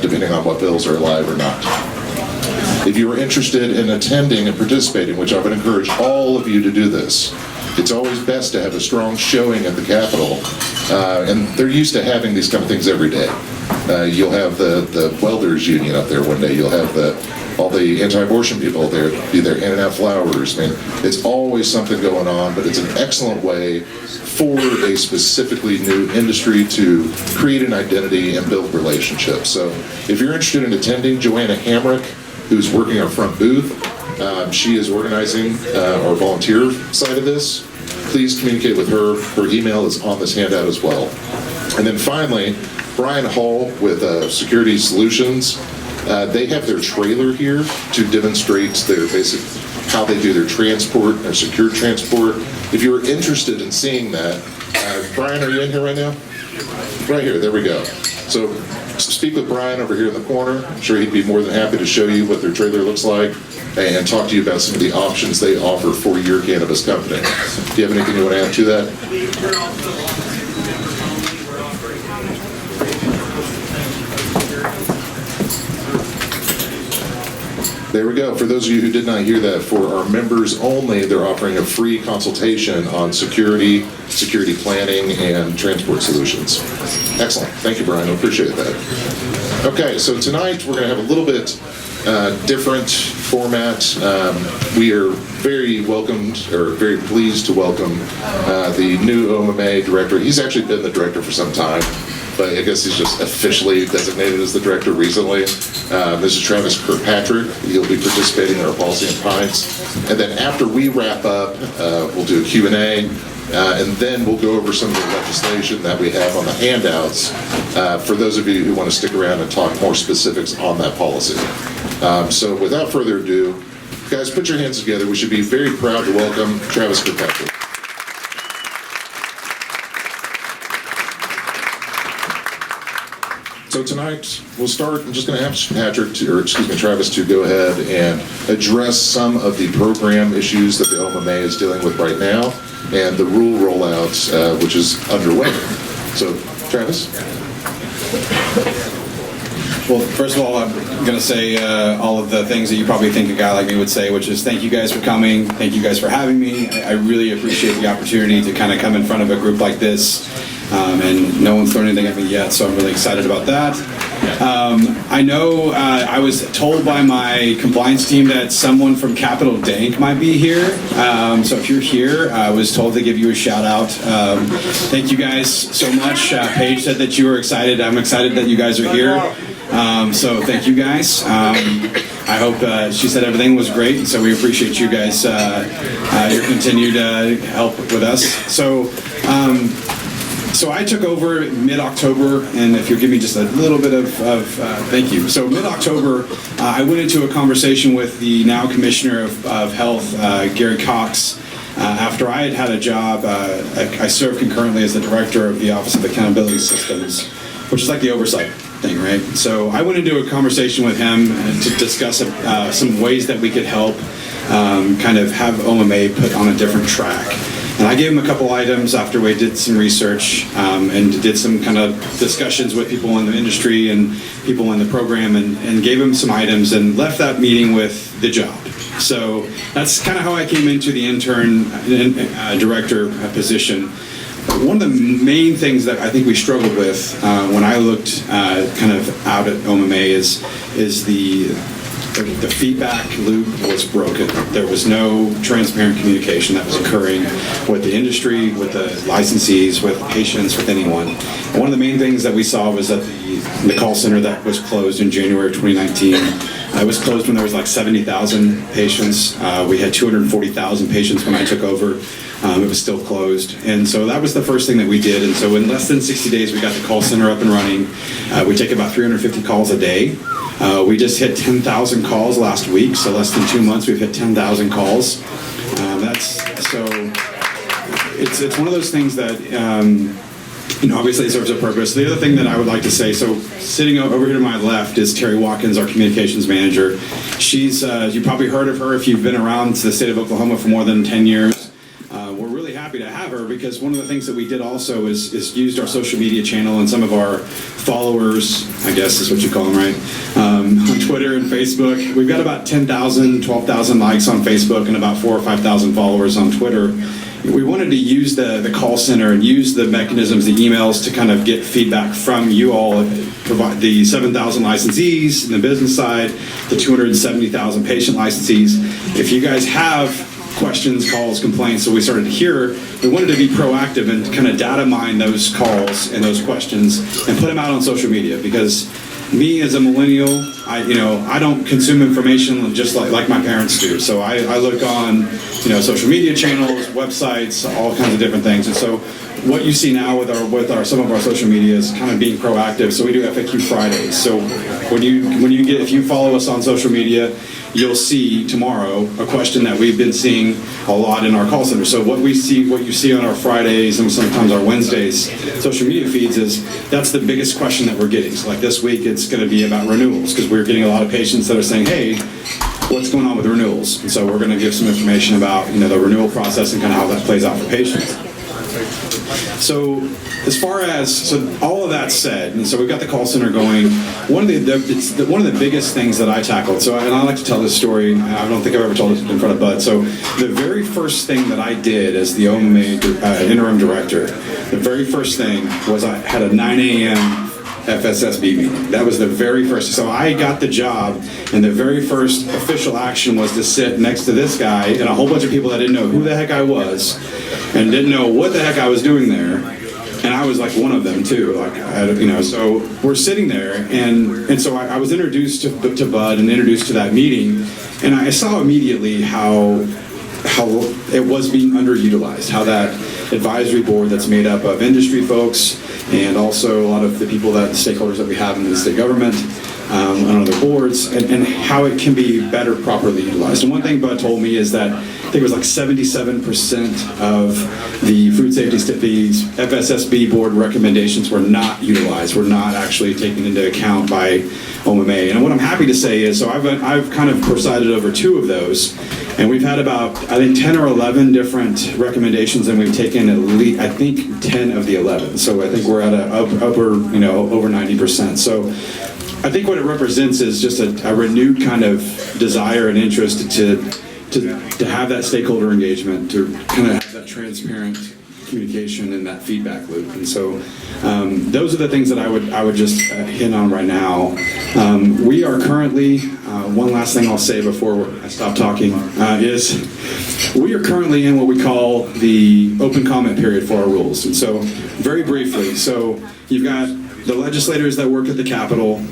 depending on what bills are alive or not. If you are interested in attending and participating, which I would encourage all of you to do this, it's always best to have a strong showing at the Capitol, and they're used to having these kind of things every day. You'll have the welders union up there one day. You'll have all the anti-abortion people there, be there handing out flowers. I mean, it's always something going on, but it's an excellent way for a specifically new industry to create an identity and build relationships. So if you're interested in attending, Joanna Hamrick, who's working our front booth, she is organizing our volunteer side of this. Please communicate with her. Her email is on this handout as well. And then finally, Brian Hall with Security Solutions. They have their trailer here to demonstrate their basic, how they do their transport, their secure transport. If you're interested in seeing that, Brian, are you in here right now? Right here, there we go. So speak with Brian over here in the corner. I'm sure he'd be more than happy to show you what their trailer looks like and talk to you about some of the options they offer for your cannabis company. Do you have anything you want to add to that? There we go. For those of you who did not hear that, for our members only, they're offering a free consultation on security planning, and transport solutions. Excellent. Thank you, Brian. I appreciate that. Okay, so tonight we're going to have a little bit different format. We are very pleased to welcome the new OMA director. He's actually been the director for some time, but I guess he's just officially designated as the director recently. This is Travis Kirkpatrick. He'll be participating in our policy and pints. And then after we wrap up, we'll do a Q&A, and then we'll go over some of the legislation that we have on the handouts for those of you who want to stick around and talk more specifics on that policy. So without further ado, guys, put your hands together. We should be very proud to welcome Travis Kirkpatrick. So tonight, we'll start. I'm just going to have Travis to go ahead and address some of the program issues that the OMA is dealing with right now and the rule rollout, which is underway. So, Travis? Well, first of all, I'm going to say all of the things that you probably think a guy like me would say, which is thank you guys for coming. Thank you guys for having me. I really appreciate the opportunity to kind of come in front of a group like this. And no one's thrown anything at me yet, so I'm really excited about that. I know I was told by my compliance team that someone from Capital Dank might be here. So if you're here, I was told to give you a shout out. Thank you guys so much. Paige said that you were excited. I'm excited that you guys are here. So thank you guys. I hope she said everything was great, and so we appreciate you guys, your continued help with us. So I took over mid-October, and if you'll give me just a little bit of thank you. So mid-October, I went into a conversation with the now Commissioner of Health, Gary Cox. After I had had a job, I served concurrently as the Director of the Office of Accountability Systems, which is like the oversight thing, right? So I went into a conversation with him to discuss some ways that we could help kind of have OMA put on a different track. And I gave him a couple items after we did some research and did some kind of discussions with people in the industry and people in the program and gave him some items and left that meeting with the job. So that's kind of how I came into the intern director position. One of the main things that I think we struggled with when I looked kind of out at OMA is the feedback loop was broken. There was no transparent communication that was occurring with the industry, with the licensees, with patients, with anyone. And one of the main things that we saw was that the call center that was closed in January of 2019, it was closed when there was like 70,000 patients. We had 240,000 patients when I took over. It was still closed. And so that was the first thing that we did. And so in less than 60 days, we got the call center up and running. We take about 350 calls a day. We just hit 10,000 calls last week, so less than 2 months we've hit 10,000 calls. It's one of those things that obviously it serves a purpose. The other thing that I would like to say, so sitting over here to my left is Terry Watkins, our communications manager. She's you probably heard of her if you've been around the state of Oklahoma for more than 10 years. We're really happy to have her because one of the things that we did also is used our social media channel and some of our followers, I guess is what you call them, right? On Twitter and Facebook. We've got about 10,000, 12,000 likes on Facebook and about 4,000 or 5,000 followers on Twitter. We wanted to use the call center and use the mechanisms, the emails, to kind of get feedback from you all, provide the 7,000 licensees in the business side, the 270,000 patient licensees. If you guys have questions, calls, complaints, so we started to hear, we wanted to be proactive and kind of data mine those calls and those questions and put them out on social media, because me as a millennial, I don't consume information just like my parents do. So I look on, social media channels, websites, all kinds of different things. And so what you see now with some of our social media is kind of being proactive. So we do FAQ Fridays. So if you follow us on social media, you'll see tomorrow a question that we've been seeing a lot in our call center. So what you see on our Fridays and sometimes our Wednesdays social media feeds that's the biggest question that we're getting. So like this week, it's going to be about renewals, because we're getting a lot of patients that are saying, hey, what's going on with renewals? And so we're going to give some information about the renewal process and kind of how that plays out for patients. So as far as all of that said, and so we've got the call center going. One of the biggest things that I tackled. And I like to tell this story. I don't think I've ever told it in front of Bud. So the very first thing that I did as the OMA interim director, the very first thing was I had a 9 a.m. FSSB meeting. That was the very first. So I got the job, and the very first official action was to sit next to this guy and a whole bunch of people that didn't know who the heck I was and didn't know what the heck I was doing there. And I was like one of them too, so we're sitting there, and so I was introduced to Bud and introduced to that meeting, and I saw immediately how it was being underutilized, how that advisory board that's made up of industry folks and also a lot of the people the stakeholders that we have in the state government, on other boards, and how it can be better properly utilized. And one thing Bud told me is that I think it was like 77% of the food safety studies FSSB board recommendations were not utilized, were not actually taken into account by OMA. And what I'm happy to say is, so I've kind of presided over 2 of those, and we've had about, I think, 10 or 11 different recommendations, and we've taken at least, I think, 10 of the 11. So I think we're at over 90%. So I think what it represents is just a renewed kind of desire and interest to have that stakeholder engagement, to kind of have that transparent communication and that feedback loop. And so those are the things that I would just hit on right now. We are currently, one last thing I'll say before I stop talking, is we are currently in what we call the open comment period for our rules. And so very briefly, so you've got the legislators that work at the Capitol,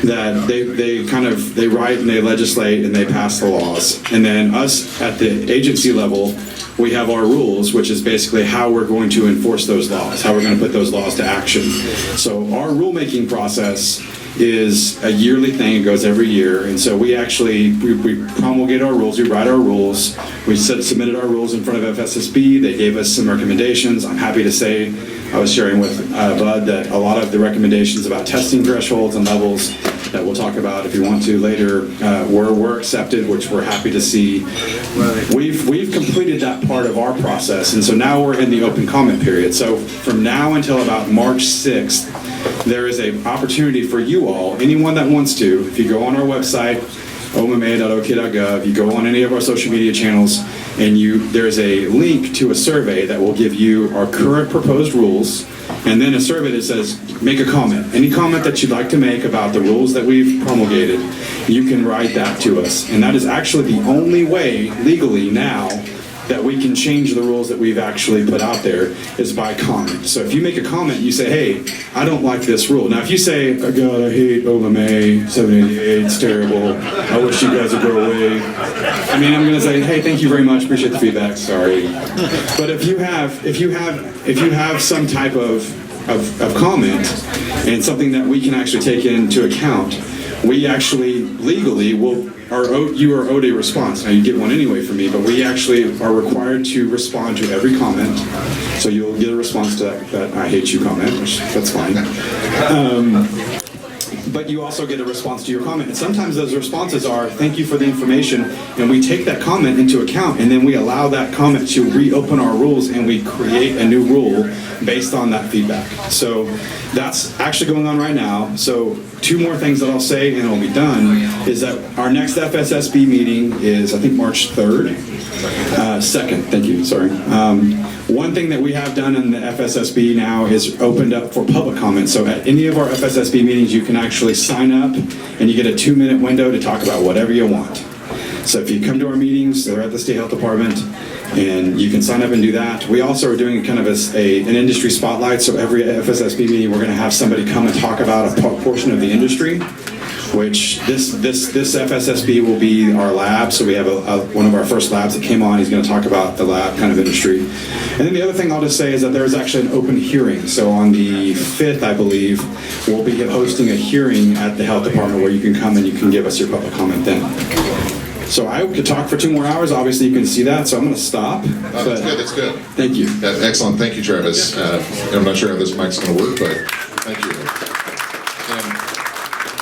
that they write and they legislate and they pass the laws. And then us at the agency level, we have our rules, which is basically how we're going to enforce those laws, how we're going to put those laws to action. So our rulemaking process is a yearly thing. It goes every year. And so we promulgate our rules, we write our rules, we submitted our rules in front of FSSB. They gave us some recommendations. I'm happy to say, I was sharing with Bud that a lot of the recommendations about testing thresholds and levels that we'll talk about if you want to later were accepted, which we're happy to see. We've completed that part of our process, and so now we're in the open comment period. So from now until about March 6th, there is an opportunity for you all, anyone that wants to, if you go on our website, oma.ok.gov, you go on any of our social media channels, and there's a link to a survey that will give you our current proposed rules, and then a survey that says, make a comment. Any comment that you'd like to make about the rules that we've promulgated, you can write that to us. And that is actually the only way, legally now, that we can change the rules that we've actually put out there, is by comment. So if you make a comment, you say, hey, I don't like this rule. Now if you say, oh God, I hate OMA 788, it's terrible, I wish you guys would go away, I mean, I'm gonna say, hey, thank you very much, appreciate the feedback, sorry. But if you have some type of comment and something that we can actually take into account, we actually legally you are owed a response. Now you get one anyway from me, but we actually are required to respond to every comment. So you'll get a response to that I hate you comment, which that's fine. but you also get a response to your comment. And sometimes those responses are, thank you for the information, and we take that comment into account, and then we allow that comment to reopen our rules, and we create a new rule based on that feedback. So that's actually going on right now. So 2 more things that I'll say, and it'll be done, is that our next FSSB meeting is, I think, March 3rd. 2nd, thank you, sorry. One thing that we have done in the FSSB now is opened up for public comment. So at any of our FSSB meetings, you can actually sign up and you get a 2-minute window to talk about whatever you want. So if you come to our meetings, they're at the State Health Department, and you can sign up and do that. We also are doing kind of an industry spotlight. So every FSSB meeting, we're going to have somebody come and talk about a portion of the industry, which this FSSB will be our lab. So we have one of our first labs that came on. He's going to talk about the lab kind of industry. And then the other thing I'll just say is that there's actually an open hearing. So on the 5th, I believe, we'll be hosting a hearing at the health department where you can come and you can give us your public comment then. So I could talk for 2 more hours. Obviously, you can see that, so I'm going to stop. That's good, that's good. Thank you. That's excellent. Thank you, Travis. I'm not sure how this mic's going to work, but thank you.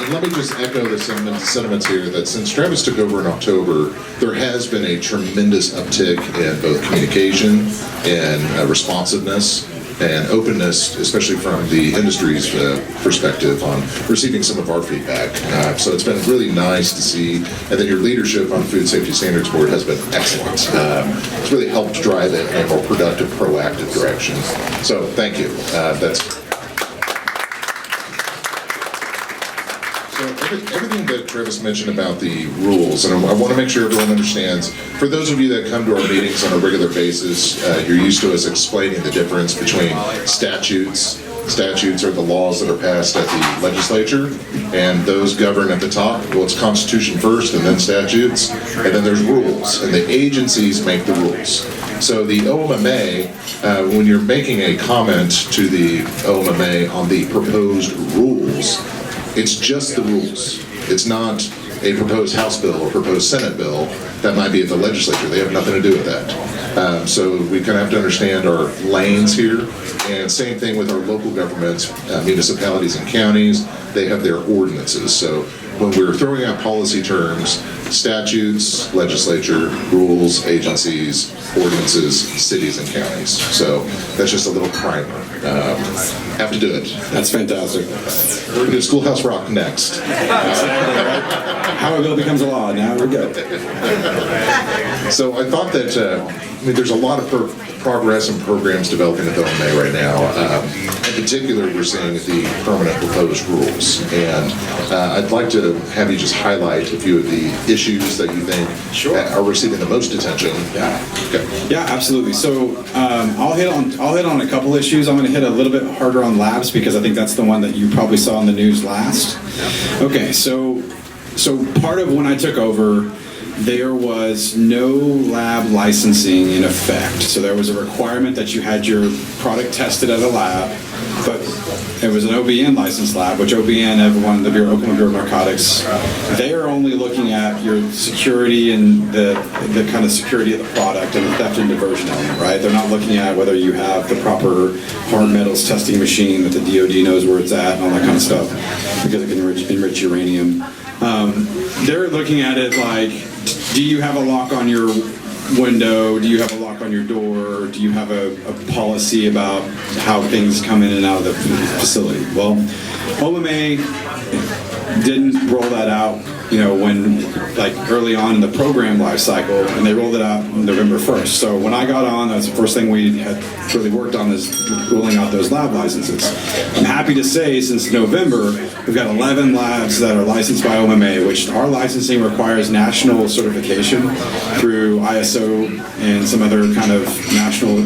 And let me just echo the sentiments here that since Travis took over in October, there has been a tremendous uptick in both communication and responsiveness and openness, especially from the industry's perspective on receiving some of our feedback. So it's been really nice to see, and then your leadership on Food Safety Standards Board has been excellent. It's really helped drive it in a more productive, proactive direction. So thank you. Everything that Travis mentioned about the rules, and I want to make sure everyone understands, for those of you that come to our meetings on a regular basis, you're used to us explaining the difference between statutes. Statutes are the laws that are passed at the legislature, and those govern at the top. Well, it's Constitution first, and then statutes, and then there's rules, and the agencies make the rules. So the OMMA, when you're making a comment to the OMMA on the proposed rules, it's just the rules. It's not a proposed House bill or proposed Senate bill that might be at the legislature. They have nothing to do with that. So we kind of have to understand our lanes here. And same thing with our local governments, municipalities and counties. They have their ordinances. So when we're throwing out policy terms, statutes, legislature, rules, agencies, ordinances, cities and counties. So that's just a little primer. Have to do it. That's fantastic. We're going to do Schoolhouse Rock next. How a bill becomes a law. Now we go. So I thought that there's a lot of progress and programs developing at the OMA right now. In particular, we're seeing the permanent proposed rules. And I'd like to have you just highlight a few of the issues that you think are receiving the most attention. Yeah. Okay. Yeah, absolutely. So I'll hit on a couple issues. I'm going to hit a little bit harder on labs because I think that's the one that you probably saw in the news last. Okay, so part of when I took over, there was no lab licensing in effect. So there was a requirement that you had your product tested at a lab, but it was an OBN licensed lab, which OBN, everyone, the Oklahoma Bureau of Narcotics, they are only looking at your security and the kind of security of the product and the theft and diversion element, right? They're not looking at whether you have the proper hard metals testing machine that the DoD knows where it's at and all that kind of stuff, because it can enrich uranium. They're looking at it like, do you have a lock on your window? Do you have a lock on your door? Do you have a policy about how things come in and out of the facility? Well, OMA didn't roll that out, when early on in the program life cycle, and they rolled it out on November 1st. So when I got on, that's the first thing we had really worked on, is rolling out those lab licenses. I'm happy to say since November, we've got 11 labs that are licensed by OMA, which our licensing requires national certification through ISO and some other kind of national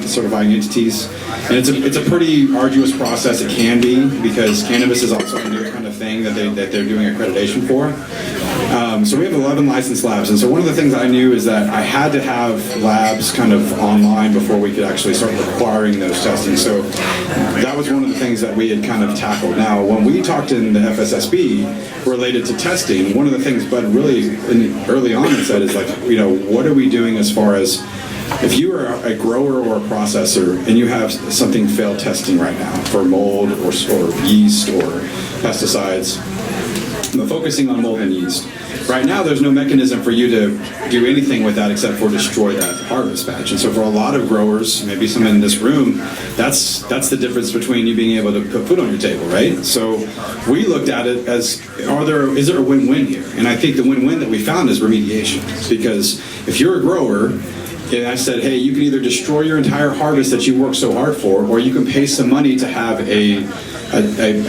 certifying entities. And it's a pretty arduous process. It can be, because cannabis is also a new kind of thing that they're doing accreditation for. So we have 11 licensed labs, and so one of the things I knew is that I had to have labs kind of online before we could actually start requiring those testing. So that was one of the things that we had kind of tackled. Now, when we talked in the FSSB related to testing, one of the things Bud really early on said is what are we doing as far as If you are a grower or a processor and you have something failed testing right now for mold or yeast or pesticides, but focusing on mold and yeast, right now there's no mechanism for you to do anything with that except for destroy that harvest batch. And so for a lot of growers, maybe some in this room, that's the difference between you being able to put food on your table, right? So we looked at it as, is there a win-win here? And I think the win-win that we found is remediation. Because if you're a grower, and I said, hey, you can either destroy your entire harvest that you worked so hard for, or you can pay some money to have a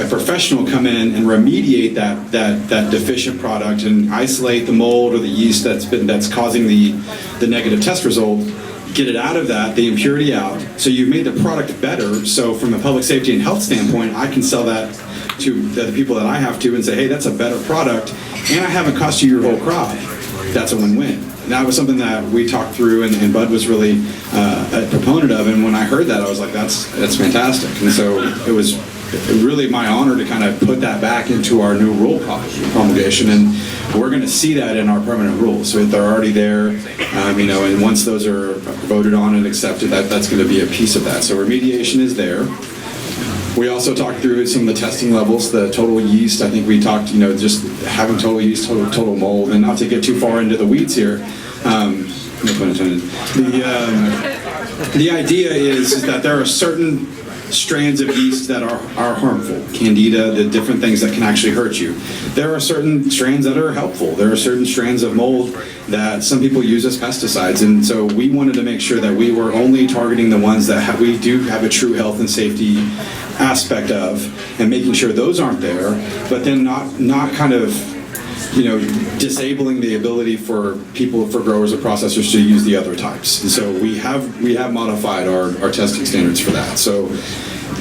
professional come in and remediate that deficient product and isolate the mold or the yeast that's causing the negative test result, get it out of that, the impurity out, so you've made the product better. So from a public safety and health standpoint, I can sell that to the people that I have to and say, hey, that's a better product, and I haven't cost you your whole crop. That's a win-win. That was something that we talked through, and Bud was really a proponent of. And when I heard that, I was like, that's fantastic. And so it was really my honor to kind of put that back into our new rule promulgation. And we're going to see that in our permanent rules. So they're already there, and once those are voted on and accepted, that's going to be a piece of that. So remediation is there. We also talked through some of the testing levels, the total yeast. I think we talked, just having total yeast, total mold, and not to get too far into the weeds here. No pun intended. The idea is that there are certain strands of yeast that are harmful. Candida, the different things that can actually hurt you. There are certain strands that are helpful. There are certain strands of mold that some people use as pesticides. And so we wanted to make sure that we were only targeting the ones that we do have a true health and safety aspect of, and making sure those aren't there, but then not kind of disabling the ability for growers or processors to use the other types. And so we have modified our testing standards for that. So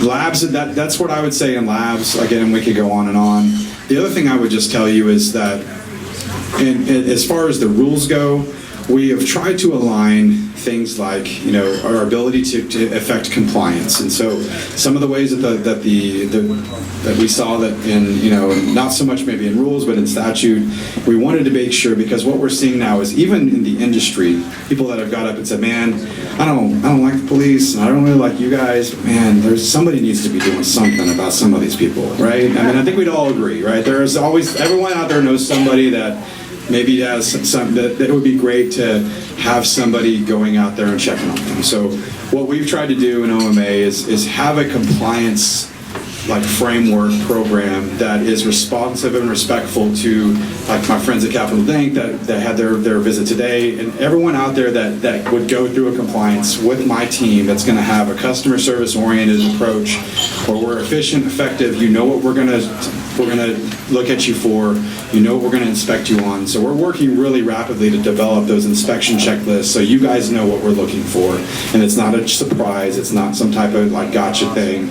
labs, that's what I would say in labs. Again, we could go on and on. The other thing I would just tell you is that as far as the rules go, we have tried to align things like our ability to affect compliance, and so some of the ways that we saw that in not so much maybe in rules but in statute, we wanted to make sure, because what we're seeing now is even in the industry, people that have got up and said, man, I don't like the police and I don't really like you guys, but man, somebody needs to be doing something about some of these people, right? I mean, I think we'd all agree, right? There's always, everyone out there knows somebody that maybe has some that it would be great to have somebody going out there and checking on them. So what we've tried to do in OMA is have a compliance framework program that is responsive and respectful to my friends at Capital Bank that had their visit today, and everyone out there that would go through a compliance with my team that's going to have a customer service oriented approach, where we're efficient, effective, what we're going to look at you for, what we're going to inspect you on. So we're working really rapidly to develop those inspection checklists so you guys know what we're looking for, and it's not a surprise, it's not some type of gotcha thing.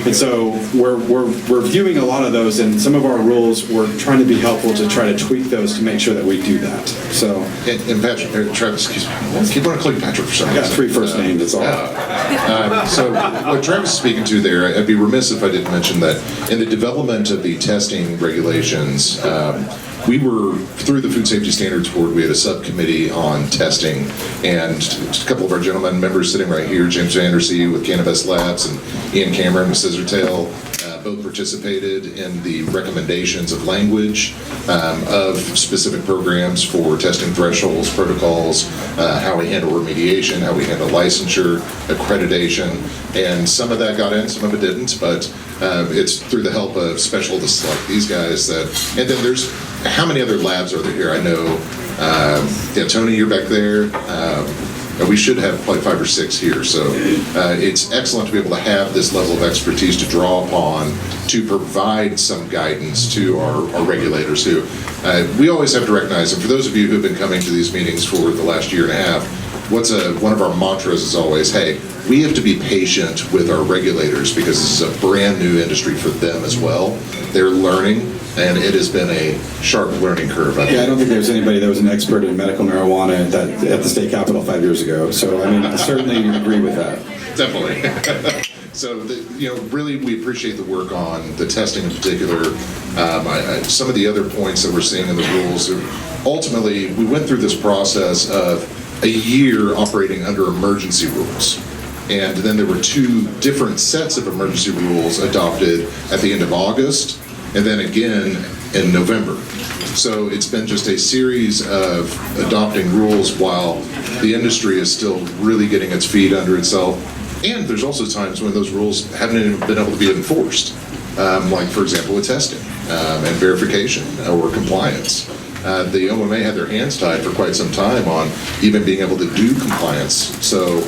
And so we're viewing a lot of those, and some of our rules, we're trying to be helpful to try to tweak those to make sure that we do that. So and Patrick, Travis, excuse me, I keep on calling Patrick for some reason. I got 3 first names, that's all. So what Travis is speaking to there, I'd be remiss if I didn't mention that in the development of the testing regulations, we were, through the Food Safety Standards Board, we had a subcommittee on testing, and a couple of our gentlemen members sitting right here, James Vandersea with Cannabis Labs and Ian Cameron with Scissortail, both participated in the recommendations of language of specific programs for testing thresholds, protocols, how we handle remediation, how we handle licensure, accreditation, and some of that got in, some of it didn't, but it's through the help of specialists like these guys that, and then there's, how many other labs are there here? I know, Tony, you're back there. We should have probably 5 or 6 here, so it's excellent to be able to have this level of expertise to draw upon to provide some guidance to our regulators who, we always have to recognize, and for those of you who have been coming to these meetings for the last year and a half, one of our mantras is always, hey, we have to be patient with our regulators because this is a brand new industry for them as well. They're learning, and it has been a sharp learning curve. I don't think there was anybody that was an expert in medical marijuana at the state capitol 5 years ago. So I certainly agree with that. Definitely. So, really, we appreciate the work on the testing in particular. Some of the other points that we're seeing in the rules. Ultimately, we went through this process of a year operating under emergency rules. And then there were 2 different sets of emergency rules adopted at the end of August, and then again in November. So it's been just a series of adopting rules while the industry is still really getting its feet under itself. And there's also times when those rules haven't even been able to be enforced, like, for example, with testing and verification or compliance. The OMA had their hands tied for quite some time on even being able to do compliance. So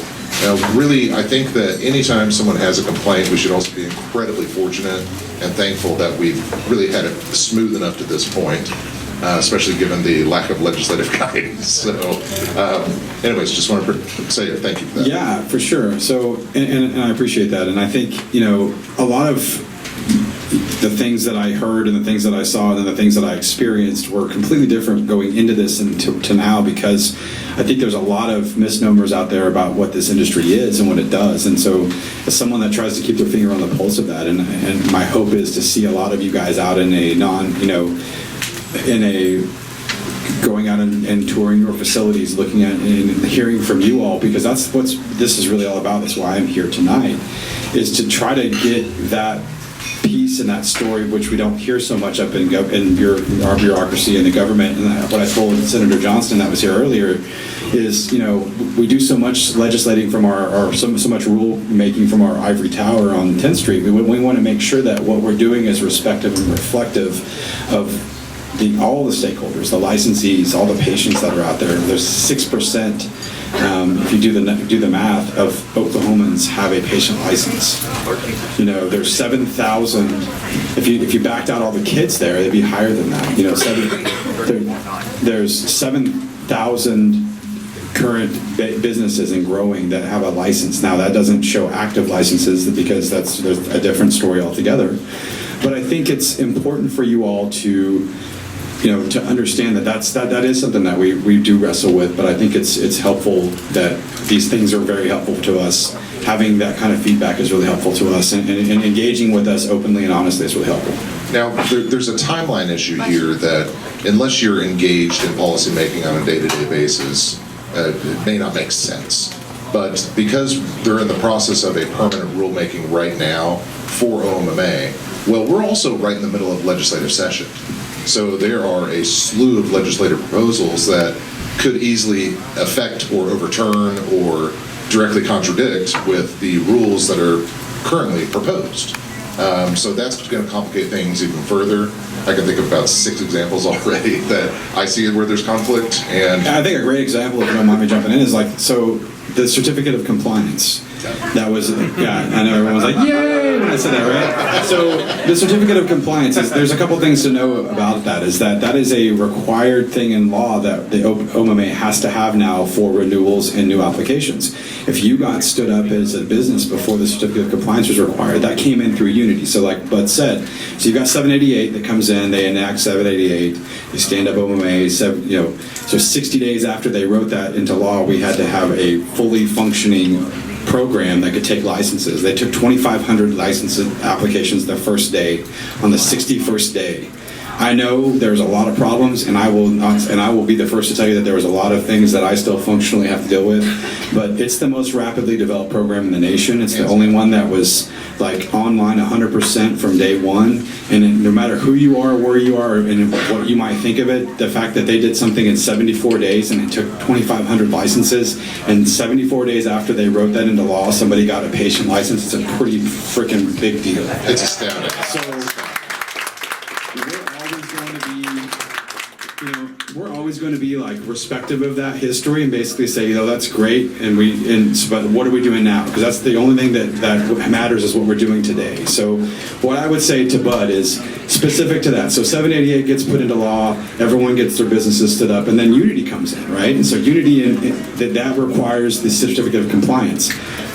really, I think that anytime someone has a complaint, we should also be incredibly fortunate and thankful that we've really had it smooth enough to this point, especially given the lack of legislative guidance. So anyways, just want to say thank you for that. Yeah, for sure. So, and I appreciate that. And I think, a lot of the things that I heard and the things that I saw and the things that I experienced were completely different going into this and to now, because I think there's a lot of misnomers out there about what this industry is and what it does. And so as someone that tries to keep their finger on the pulse of that, and my hope is to see a lot of you guys out in a going out and touring your facilities, looking at and hearing from you all, because that's what this is really all about. That's why I'm here tonight, is to try to get that piece and that story, which we don't hear so much up in our bureaucracy and the government. And what I told Senator Johnston that was here earlier is, we do so much legislating from so much rule making from our ivory tower on 10th Street. We want to make sure that what we're doing is respective and reflective of all the stakeholders, the licensees, all the patients that are out there. There's 6%, if you do the math, of Oklahomans have a patient license. There's 7,000. If you backed out all the kids there, it'd be higher than that. There's 7,000 current businesses and growing that have a license. Now that doesn't show active licenses, because there's a different story altogether. But I think it's important for you all to understand that is something that we do wrestle with. But I think it's helpful that these things are very helpful to us. Having that kind of feedback is really helpful to us, and engaging with us openly and honestly is really helpful. Now, there's a timeline issue here that unless you're engaged in policymaking on a day-to-day basis, it may not make sense. But because they're in the process of a permanent rulemaking right now for OMMA, well, we're also right in the middle of legislative session. So there are a slew of legislative proposals that could easily affect or overturn or directly contradict with the rules that are currently proposed. So that's going to complicate things even further. I can think of about 6 examples already that I see where there's conflict. And I think a great example, if you don't mind me jumping in, is the certificate of compliance. That was, I know everyone was like, yay, when I said that, right? So the certificate of compliance, there's a couple things to know about that, is that is a required thing in law that the OMMA has to have now for renewals and new applications. If you got stood up as a business before the certificate of compliance was required, that came in through Unity. So like Bud said, so you've got 788 that comes in, they enact 788, they stand up OMMA, so 60 days after they wrote that into law, we had to have a fully functioning program that could take licenses. They took 2,500 license applications the first day, on the 61st day. I know there's a lot of problems, and I will be the first to tell you that there was a lot of things that I still functionally have to deal with, but it's the most rapidly developed program in the nation. It's the only one that was online 100% from day one, and no matter who you are, where you are, and what you might think of it, the fact that they did something in 74 days and it took 2,500 licenses, and 74 days after they wrote that into law, somebody got a patient license, it's a pretty freaking big deal. It's astounding. So we're always going to be respective of that history and basically say, that's great, but what are we doing now? Because that's the only thing that matters, is what we're doing today. So what I would say to Bud is specific to that. So 788 gets put into law, everyone gets their businesses stood up, and then Unity comes in, right? And so Unity, that requires the certificate of compliance.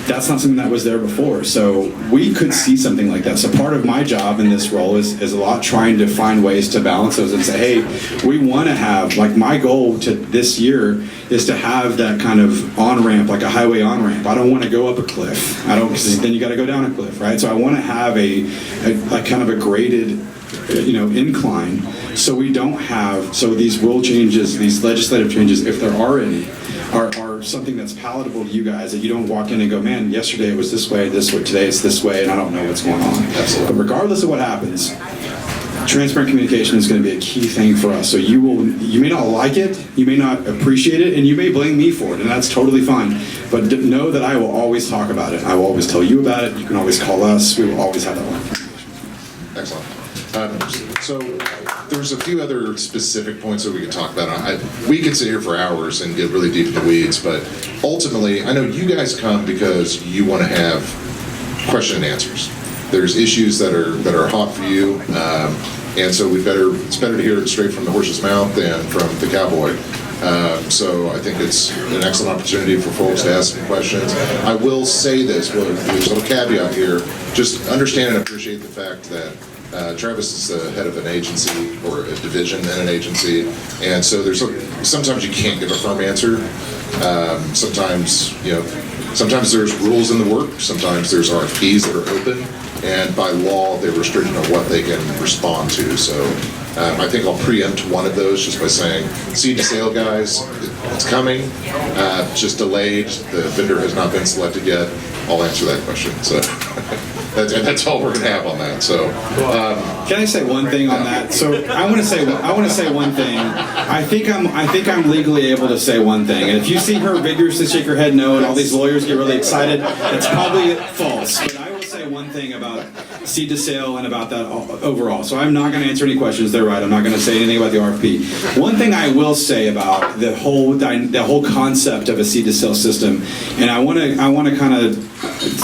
That's not something that was there before. So we could see something like that. So part of my job in this role is a lot trying to find ways to balance those and say, hey, we want to have, my goal to this year is to have that kind of on-ramp, like a highway on-ramp. I don't want to go up a cliff. Because then you got to go down a cliff, right? So I want to have a kind of a graded incline, so we don't have, so these rule changes, these legislative changes, if there are any, are are something that's palatable to you guys, that you don't walk in and go, man, yesterday it was this way, today it's this way, and I don't know what's going on. Absolutely. But regardless of what happens, transparent communication is going to be a key thing for us. So you may not like it, you may not appreciate it, and you may blame me for it, and that's totally fine. But know that I will always talk about it. I will always tell you about it. You can always call us. We will always have that one. Excellent. So there's a few other specific points that we could talk about. We could sit here for hours and get really deep in the weeds, but ultimately, I know you guys come because you want to have question and answers. There's issues that are hot for you, and so it's better to hear it straight from the horse's mouth than from the cowboy. So I think it's an excellent opportunity for folks to ask some questions. I will say this, well, there's a little caveat here. Just understand and appreciate the fact that Travis is the head of an agency or a division in an agency, and so sometimes you can't give a firm answer. Sometimes there's rules in the work. Sometimes there's RFPs that are open, and by law they're restricted on what they can respond to. So I think I'll preempt one of those just by saying, seed to sale, guys, it's coming. Just delayed. The vendor has not been selected yet. I'll answer that question. So that's all we're going to have on that. So can I say one thing on that? So I want to say one thing. I think I'm legally able to say one thing. And if you see her vigorously shake her head no, and all these lawyers get really excited, that's probably false. But I will say one thing about seed to sale and about that overall. So I'm not going to answer any questions. They're right. I'm not going to say anything about the RFP. One thing I will say about the whole concept of a seed to sale system, and I want to kind of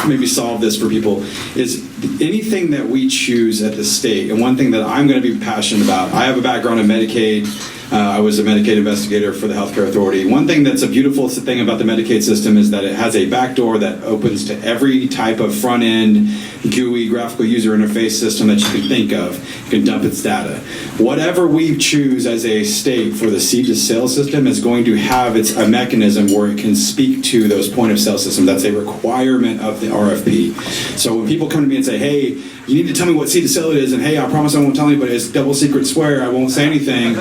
maybe solve this for people, is anything that we choose at the state, and one thing that I'm going to be passionate about, I have a background in Medicaid. I was a Medicaid investigator for the Healthcare Authority. One thing that's a beautiful thing about the Medicaid system is that it has a backdoor that opens to every type of front-end, GUI, graphical user interface system that you can think of. You can dump its data. Whatever we choose as a state for the seed to sale system is going to have a mechanism where it can speak to those point of sale systems. That's a requirement of the RFP. So when people come to me and say, hey, you need to tell me what seed to sale it is, and hey, I promise I won't tell anybody, it's double secret swear, I won't say anything.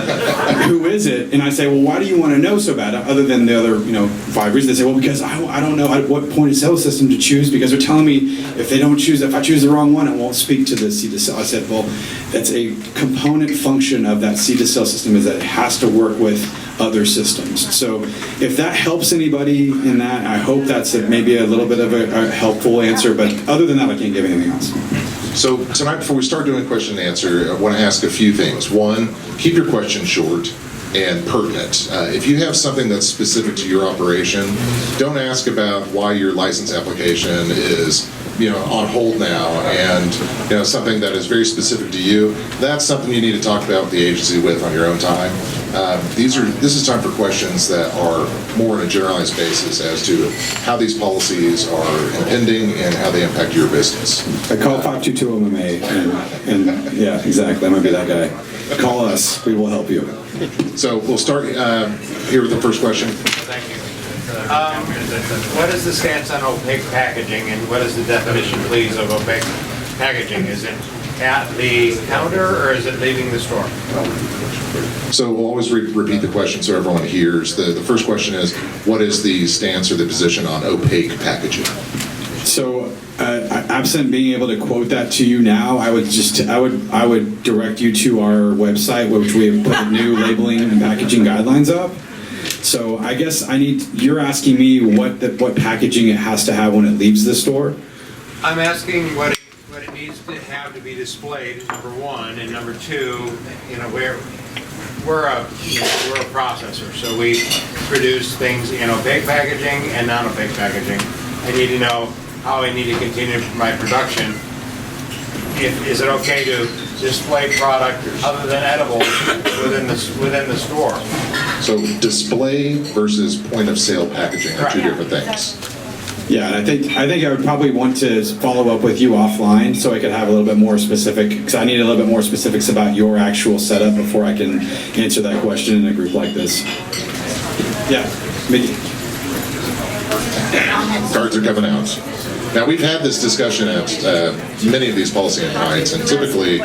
Who is it? And I say, well, why do you want to know so bad? Other than the other, 5 reasons. They say, well, because I don't know what point of sale system to choose, because they're telling me if I choose the wrong one, it won't speak to the seed to sale. I said, well, that's a component function of that seed to sale system, is that it has to work with other systems. So if that helps anybody in that, I hope that's maybe a little bit of a helpful answer, but other than that, I can't give anything else. So tonight, before we start doing question and answer, I want to ask a few things. One, keep your questions short and pertinent. If you have something that's specific to your operation, don't ask about why your license application is on hold now, and something that is very specific to you. That's something you need to talk about with the agency on your own time. This is time for questions that are more on a generalized basis as to how these policies are impending and how they impact your business. I call 522 MMA, and yeah, exactly. I'm gonna be that guy. Call us. We will help you. So we'll start here with the first question. Thank you. What is the stance on opaque packaging, and what is the definition, please, of opaque packaging? Is it at the counter, or is it leaving the store? So we'll always repeat the question so everyone hears. The first question is, what is the stance or the position on opaque packaging? So, absent being able to quote that to you now, I would direct you to our website, which we have put new labeling and packaging guidelines up. So I guess you're asking me what packaging it has to have when it leaves the store? I'm asking what it needs to have to be displayed, number one, and number two, we're a processor, so we produce things in opaque packaging and non-opaque packaging. I need to know how I need to continue my production. Is it okay to display product other than edibles within the store? So display versus point of sale packaging are two different things. Yeah, and I think I would probably want to follow up with you offline so I could have a little bit more specific, because I need a little bit more specifics about your actual setup before I can answer that question in a group like this. Yeah, Mickey. Cards are coming out. Now, we've had this discussion at many of these policy nights, and typically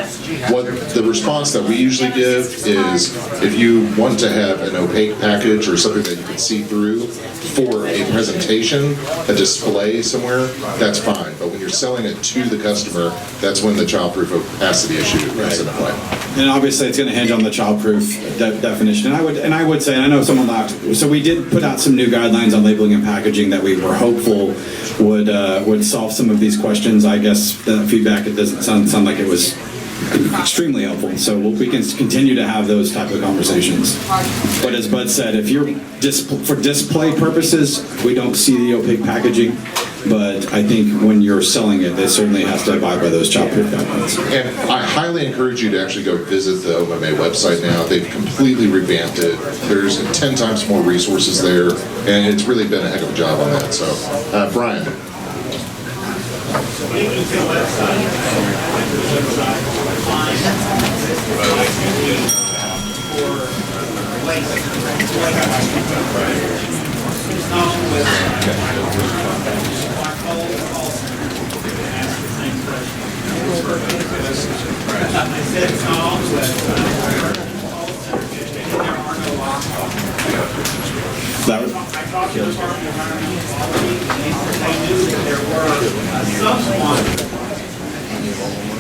what the response that we usually give is if you want to have an opaque package or something that you can see through for a presentation, a display somewhere, that's fine. But when you're selling it to the customer, that's when the childproof opacity issue comes into play. And obviously, it's going to hinge on the childproof definition. And I would say, and I know someone laughed. So we did put out some new guidelines on labeling and packaging that we were hopeful would solve some of these questions. I guess the feedback, it doesn't sound like it was extremely helpful. So we can continue to have those type of conversations. But as Bud said, if you're for display purposes, we don't see the opaque packaging. But I think when you're selling it, it certainly has to abide by those childproof guidelines. And I highly encourage you to actually go visit the OMA website now. They've completely revamped it. There's 10 times more resources there, and it's really been a heck of a job on that. So, Brian.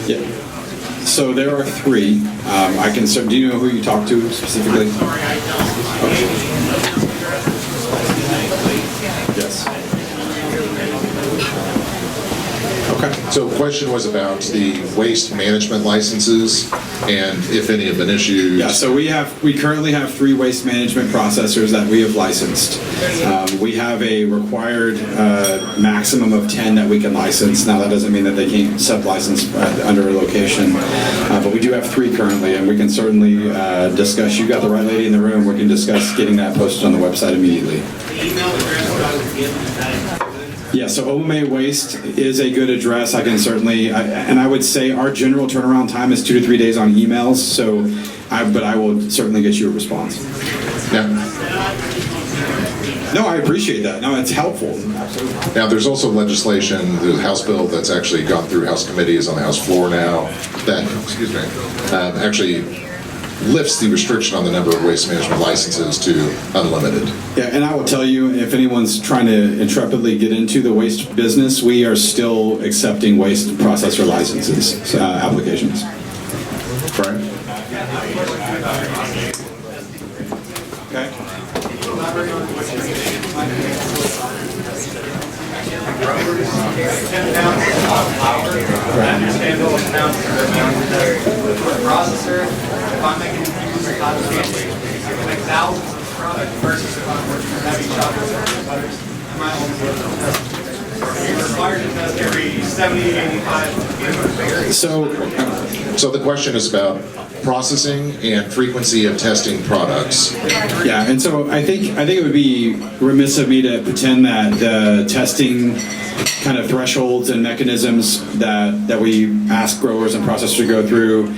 Yeah. So there are three. I can. Do you know who you talked to specifically? Yes. Okay. So the question was about the waste management licenses and if any have been issued. Yeah, so we currently have 3 waste management processors that we have licensed. We have a required maximum of 10 that we can license. Now that doesn't mean that they can't sub-license under a location, but we do have 3 currently, and we can certainly discuss. You got the right lady in the room. We can discuss getting that posted on the website immediately. Yeah, so OMA Waste is a good address. I can certainly, and I would say our general turnaround time is 2 to 3 days on emails. So, but I will certainly get you a response. Yeah. No, I appreciate that. No, it's helpful. Absolutely. Now, there's also legislation, the House bill that's actually gone through House committee, is on the House floor now, that, excuse me, actually lifts the restriction on the number of waste management licenses to unlimited. Yeah, and I will tell you, if anyone's trying to intrepidly get into the waste business, we are still accepting waste processor licenses, applications. Brian? Okay. Processor, if I'm making like thousands of products versus if I'm working with heavy chocolates or butters, am I only required to test every 70, 85? So the question is about processing and frequency of testing products. Yeah, and so I think it would be remiss of me to pretend that the testing kind of thresholds and mechanisms that we ask growers and processors to go through,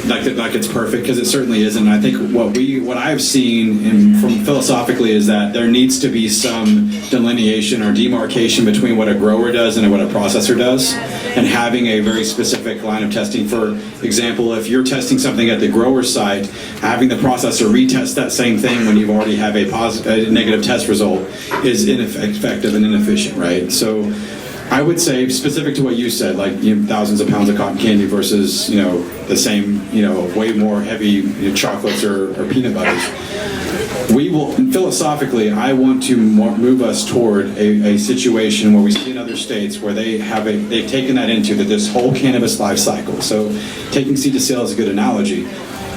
like it's perfect, because it certainly isn't. I think what I've seen from philosophically is that there needs to be some delineation or demarcation between what a grower does and what a processor does, and having a very specific line of testing. For example, if you're testing something at the grower site, having the processor retest that same thing when you already have a negative test result is ineffective and inefficient, right? So I would say, specific to what you said, like thousands of pounds of cotton candy versus the same way more heavy chocolates or peanut butters. We will, philosophically, I want to move us toward a situation where we see in other states where they've taken that into this whole cannabis life cycle. So taking seed to sale is a good analogy.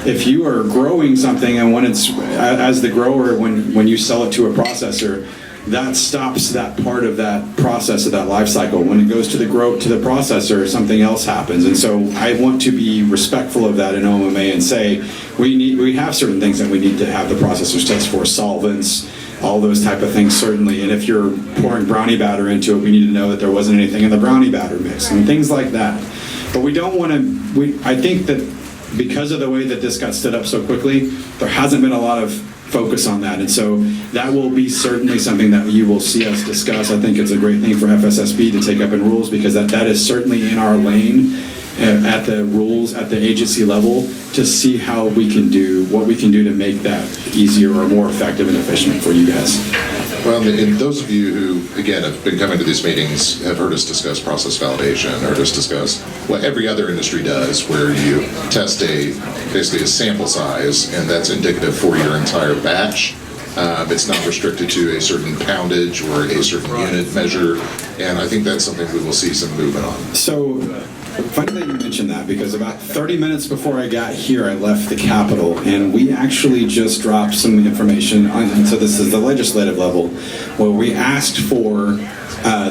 If you are growing something and when it's, as the grower, when you sell it to a processor, that stops that part of that process of that life cycle. When it goes to the processor, something else happens. And so I want to be respectful of that in OMA and say we have certain things that we need to have the processors test for, solvents, all those type of things, certainly. And if you're pouring brownie batter into it, we need to know that there wasn't anything in the brownie batter mix and things like that. But we don't want to, I think that because of the way that this got stood up so quickly, there hasn't been a lot of focus on that. And so that will be certainly something that you will see us discuss. I think it's a great thing for FSSB to take up in rules, because that is certainly in our lane at the rules at the agency level, to see how we can do what we can do to make that easier or more effective and efficient for you guys. Well, and those of you who, again, have been coming to these meetings have heard us discuss process validation, heard us discuss what every other industry does, where you test basically a sample size, and that's indicative for your entire batch. It's not restricted to a certain poundage or a certain unit measure, and I think that's something we will see some movement on. So, funny that you mentioned that, because about 30 minutes before I got here, I left the Capitol, and we actually just dropped some information on, so this is the legislative level, where we asked for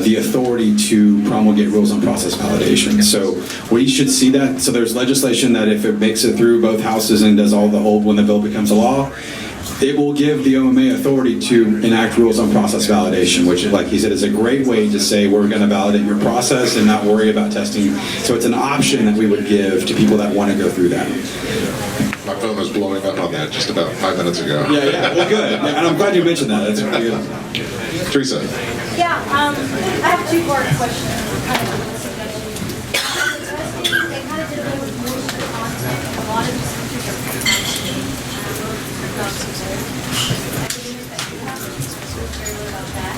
the authority to promulgate rules on process validation. So we should see that. So there's legislation that if it makes it through both houses and does all the hold when the bill becomes a law, it will give the OMA authority to enact rules on process validation, which, like he said, is a great way to say we're going to validate your process and not worry about testing. So it's an option that we would give to people that want to go through that. My phone was blowing up on that just about 5 minutes ago. Yeah. Well, good. Yeah, and I'm glad you mentioned that. That's really good. Teresa. Yeah, I have a two-part question. Kind of a suggestion. They kind of did away with moisture content. A lot of these features are pretty much about that.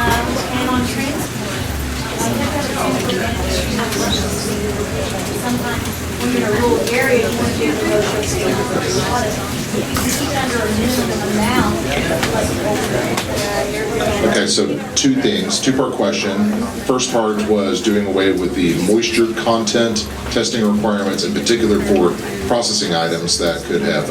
And on transport, I think that sometimes when you're in a rural area, you want to be able to go to a state or a lot of them. If you keep it under a minimum amount, Okay, so two things, two-part question. First part was doing away with the moisture content testing requirements, in particular for processing items that could have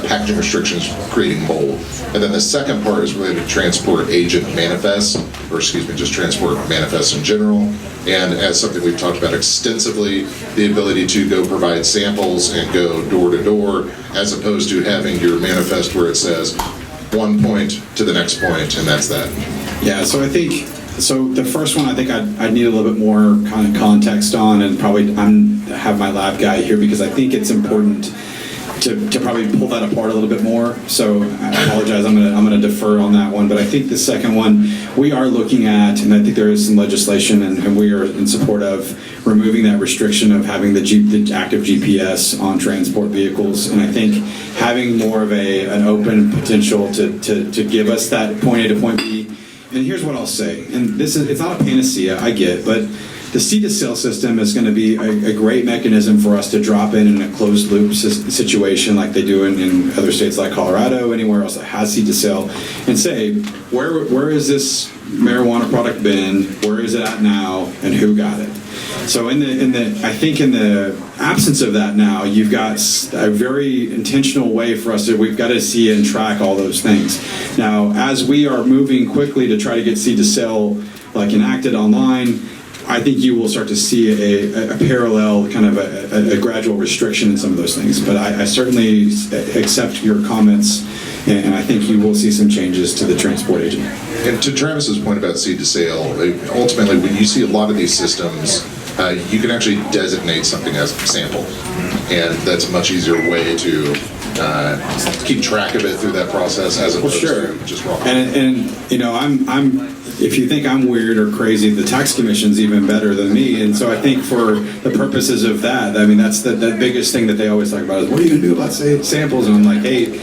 packaging restrictions creating mold. And then the second part is related to transport agent manifests, or excuse me, just transport manifests in general. And as something we've talked about extensively, the ability to go provide samples and go door to door, as opposed to having your manifest where it says one point to the next point, and that's that. Yeah, so I think, so the first one I think I'd need a little bit more kind of context on, and probably have my lab guy here, because I think it's important to probably pull that apart a little bit more. So I apologize, I'm gonna defer on that one. But I think the second one we are looking at, and I think there is some legislation, and we are in support of removing that restriction of having the active GPS on transport vehicles. And I think having more of an open potential to give us that point A to point B. And here's what I'll say, and it's not a panacea, I get, but the seed-to-sale system is going to be a great mechanism for us to drop in a closed loop situation like they do in other states like Colorado, anywhere else that has seed-to-sale, and say, where has this marijuana product been, where is it at now, and who got it? So I think in the absence of that now, you've got a very intentional way for us we've got to see and track all those things. Now, as we are moving quickly to try to get seed-to-sale like enacted online, I think you will start to see a parallel, kind of a gradual restriction in some of those things. But I certainly accept your comments, and I think you will see some changes to the transport agent. And to Travis's point about seed to sale, ultimately when you see a lot of these systems, you can actually designate something as a sample. And that's a much easier way to keep track of it through that process as opposed to just raw. And you know, I'm if you think I'm weird or crazy, the tax commission's even better than me. And so I think for the purposes of that, I mean, that's the biggest thing that they always talk about is, what are you going to do about samples? And I'm like, hey,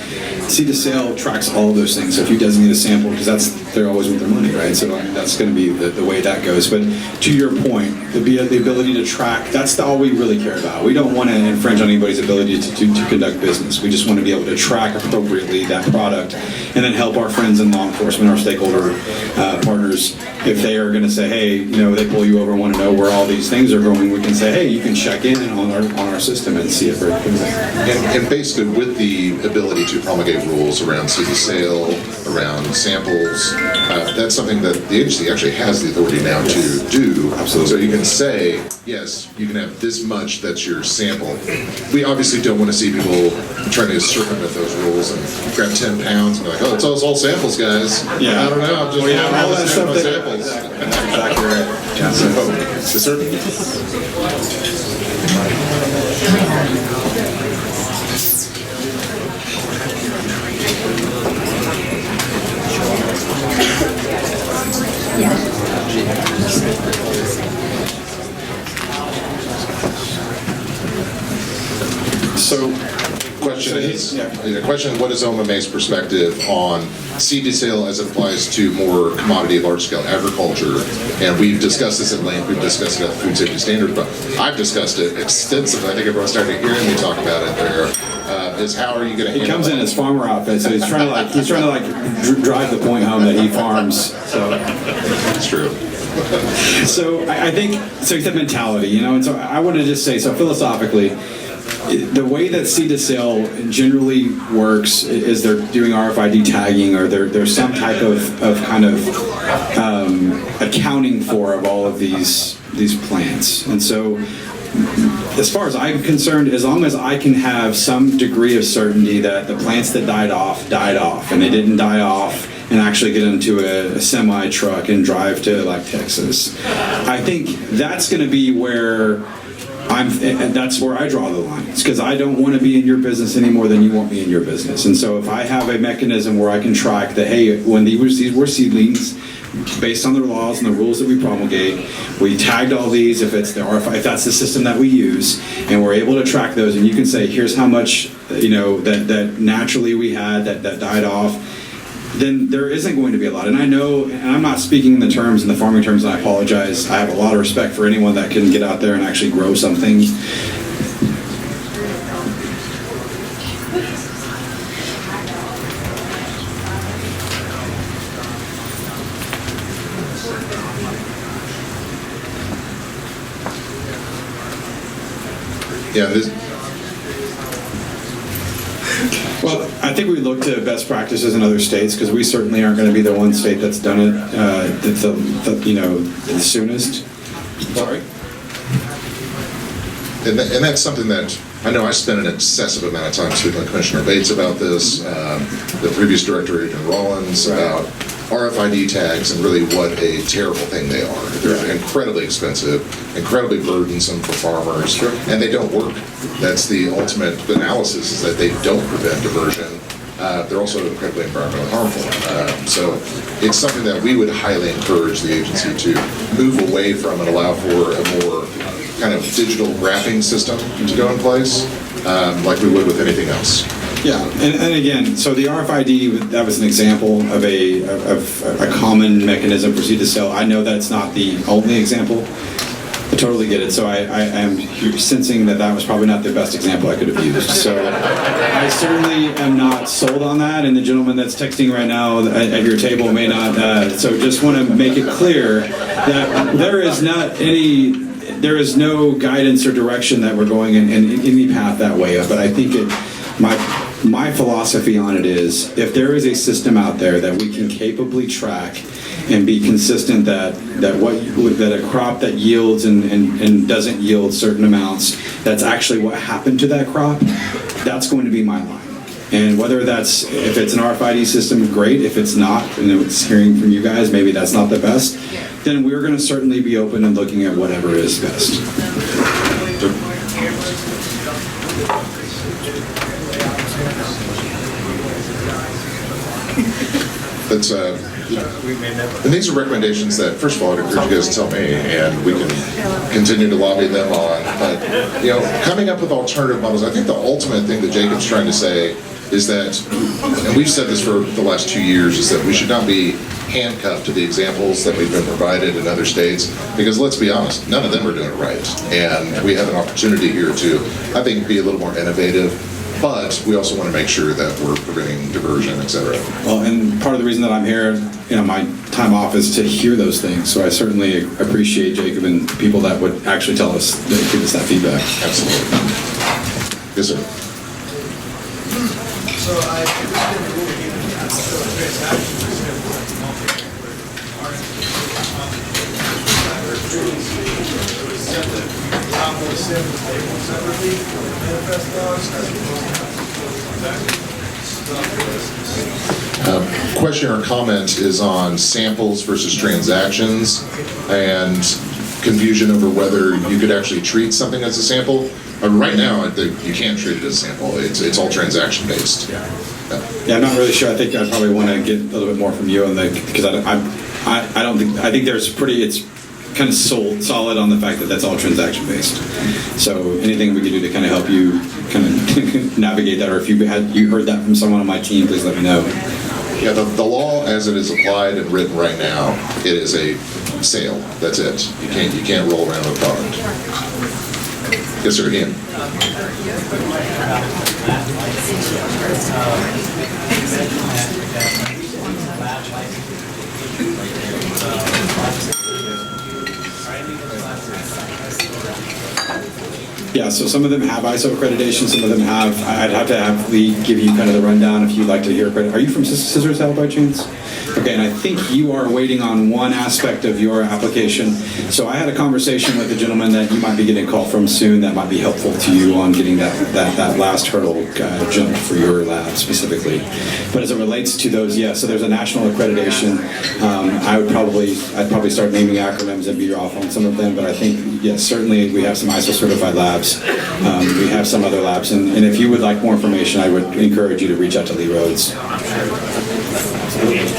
seed to sale tracks all of those things. So if you designate a sample, because they're always with their money, right? So that's going to be the way that goes. But to your point, the ability to track, that's all we really care about. We don't want to infringe on anybody's ability to conduct business. We just want to be able to track appropriately that product and then help our friends in law enforcement, our stakeholder partners, if they are going to say, hey, you know, they pull you over and want to know where all these things are going, we can say, hey, you can check in on our system and see if they're and basically with the ability to promulgate rules around seed to sale, around samples, that's something that the agency actually has the authority now to do. Absolutely. So you can say, yes, you can have this much that's your sample. We obviously don't want to see people trying to circumvent those rules and grab 10 pounds and be like, oh, it's all samples, guys. Yeah. I don't know, I'm just all that stuff my samples. Exactly right. Yeah. So, sir? Question is, Yeah. the question, what is OMMA's perspective on seed to sale as it applies to more commodity large-scale agriculture? And we've discussed this at length, we've discussed it at food safety standards, but I've discussed it extensively. I think everyone started hearing me talk about it there. Is how are you going to handle He comes in that? his farmer outfit, so he's trying to drive the point home that he farms. So It's true. I think so. It's a mentality, you know. And so I want to just say, so philosophically, the way that seed to sale generally works is they're doing RFID tagging, or there's some type of kind of accounting for of all of these plants. And so, as far as I'm concerned, as long as I can have some degree of certainty that the plants that died off, and they didn't die off and actually get into a semi truck and drive to like Texas, I think that's going to be where that's where I draw the line. It's because I don't want to be in your business any more than you want me in your business. And so if I have a mechanism where I can track that, hey, when these were seedlings, based on the laws and the rules that we promulgate, we tagged all these, if it's the RFI, if that's the system that we use, and we're able to track those, and you can say, here's how much, you know, that naturally we had that died off, then there isn't going to be a lot. And I know, and I'm not speaking in the terms, in the farming terms, and I apologize. I have a lot of respect for anyone that can get out there and actually grow something. Yeah, Well, I think we look to best practices in other states, because we certainly aren't going to be the one state that's done it the soonest. Sorry. and that's something that I know I spent an excessive amount of time speaking with Commissioner Bates about this, the previous director, Adrian Rollins, about RFID tags and really what a terrible thing they are. They're incredibly expensive, incredibly burdensome for farmers, and they don't work. That's the ultimate analysis, is that they don't prevent diversion. They're also incredibly environmentally harmful. So it's something that we would highly encourage the agency to move away from and allow for a more kind of digital wrapping system to go in place, like we would with anything else. Yeah, and again, so the RFID, that was an example of a common mechanism for seed to sale. I know that's not the only example. I totally get it. So I am sensing that was probably not the best example I could have used. So I certainly am not sold on that, and the gentleman that's texting right now at your table may not. So just want to make it clear that there is no guidance or direction that we're going in any path that way. But I think my philosophy on it is, if there is a system out there that we can capably track and be consistent that a crop that yields and doesn't yield certain amounts, that's actually what happened to that crop, that's going to be my line. And if it's an RFID system, great. If it's not, and it's hearing from you guys, maybe that's not the best, then we're going to certainly be open and looking at whatever is best. And these are recommendations that, first of all, I'd encourage you guys to tell me, and we can continue to lobby them on. But, coming up with alternative models, I think the ultimate thing that Jacob's trying to say is that, and we've said this for the last 2 years, is that we should not be handcuffed to the examples that we've been provided in other states, because let's be honest, none of them are doing it right. And we have an opportunity here to, I think, be a little more innovative, but we also want to make sure that we're preventing diversion, et cetera. Well, and part of the reason that I'm here, my time off is to hear those things. So I certainly appreciate Jacob and people that would actually tell us, give us that feedback. Absolutely. Yes, sir. So I Question or comment is on samples versus transactions, and confusion over whether you could actually treat something as a sample. Right now, you can't treat it as a sample. It's all transaction based. Yeah, I'm not really sure. I think I probably want to get a little bit more from you on because I don't think, I think it's kind of solid on the fact that that's all transaction based. So anything we can do to kind of help you kind of navigate that, or if you heard that from someone on my team, please let me know. Yeah, the law as it is applied and written right now, it is a sale. That's it. You can't roll around with product. Yes, sir, Ian. Yeah, so some of them have ISO accreditation, some of them have. I'd have to have Lee give you kind of the rundown if you'd like to hear credit. Are you from Scissors Hell by chance? Okay, and I think you are waiting on one aspect of your application. So I had a conversation with a gentleman that you might be getting a call from soon that might be helpful to you on getting that last hurdle jumped for your lab specifically. But as it relates to those, yeah, so there's a national accreditation. I'd probably start naming acronyms and be off on some of them, but I think, yes, certainly we have some ISO certified labs. We have some other labs, and if you would like more information, I would encourage you to reach out to Lee Rhodes.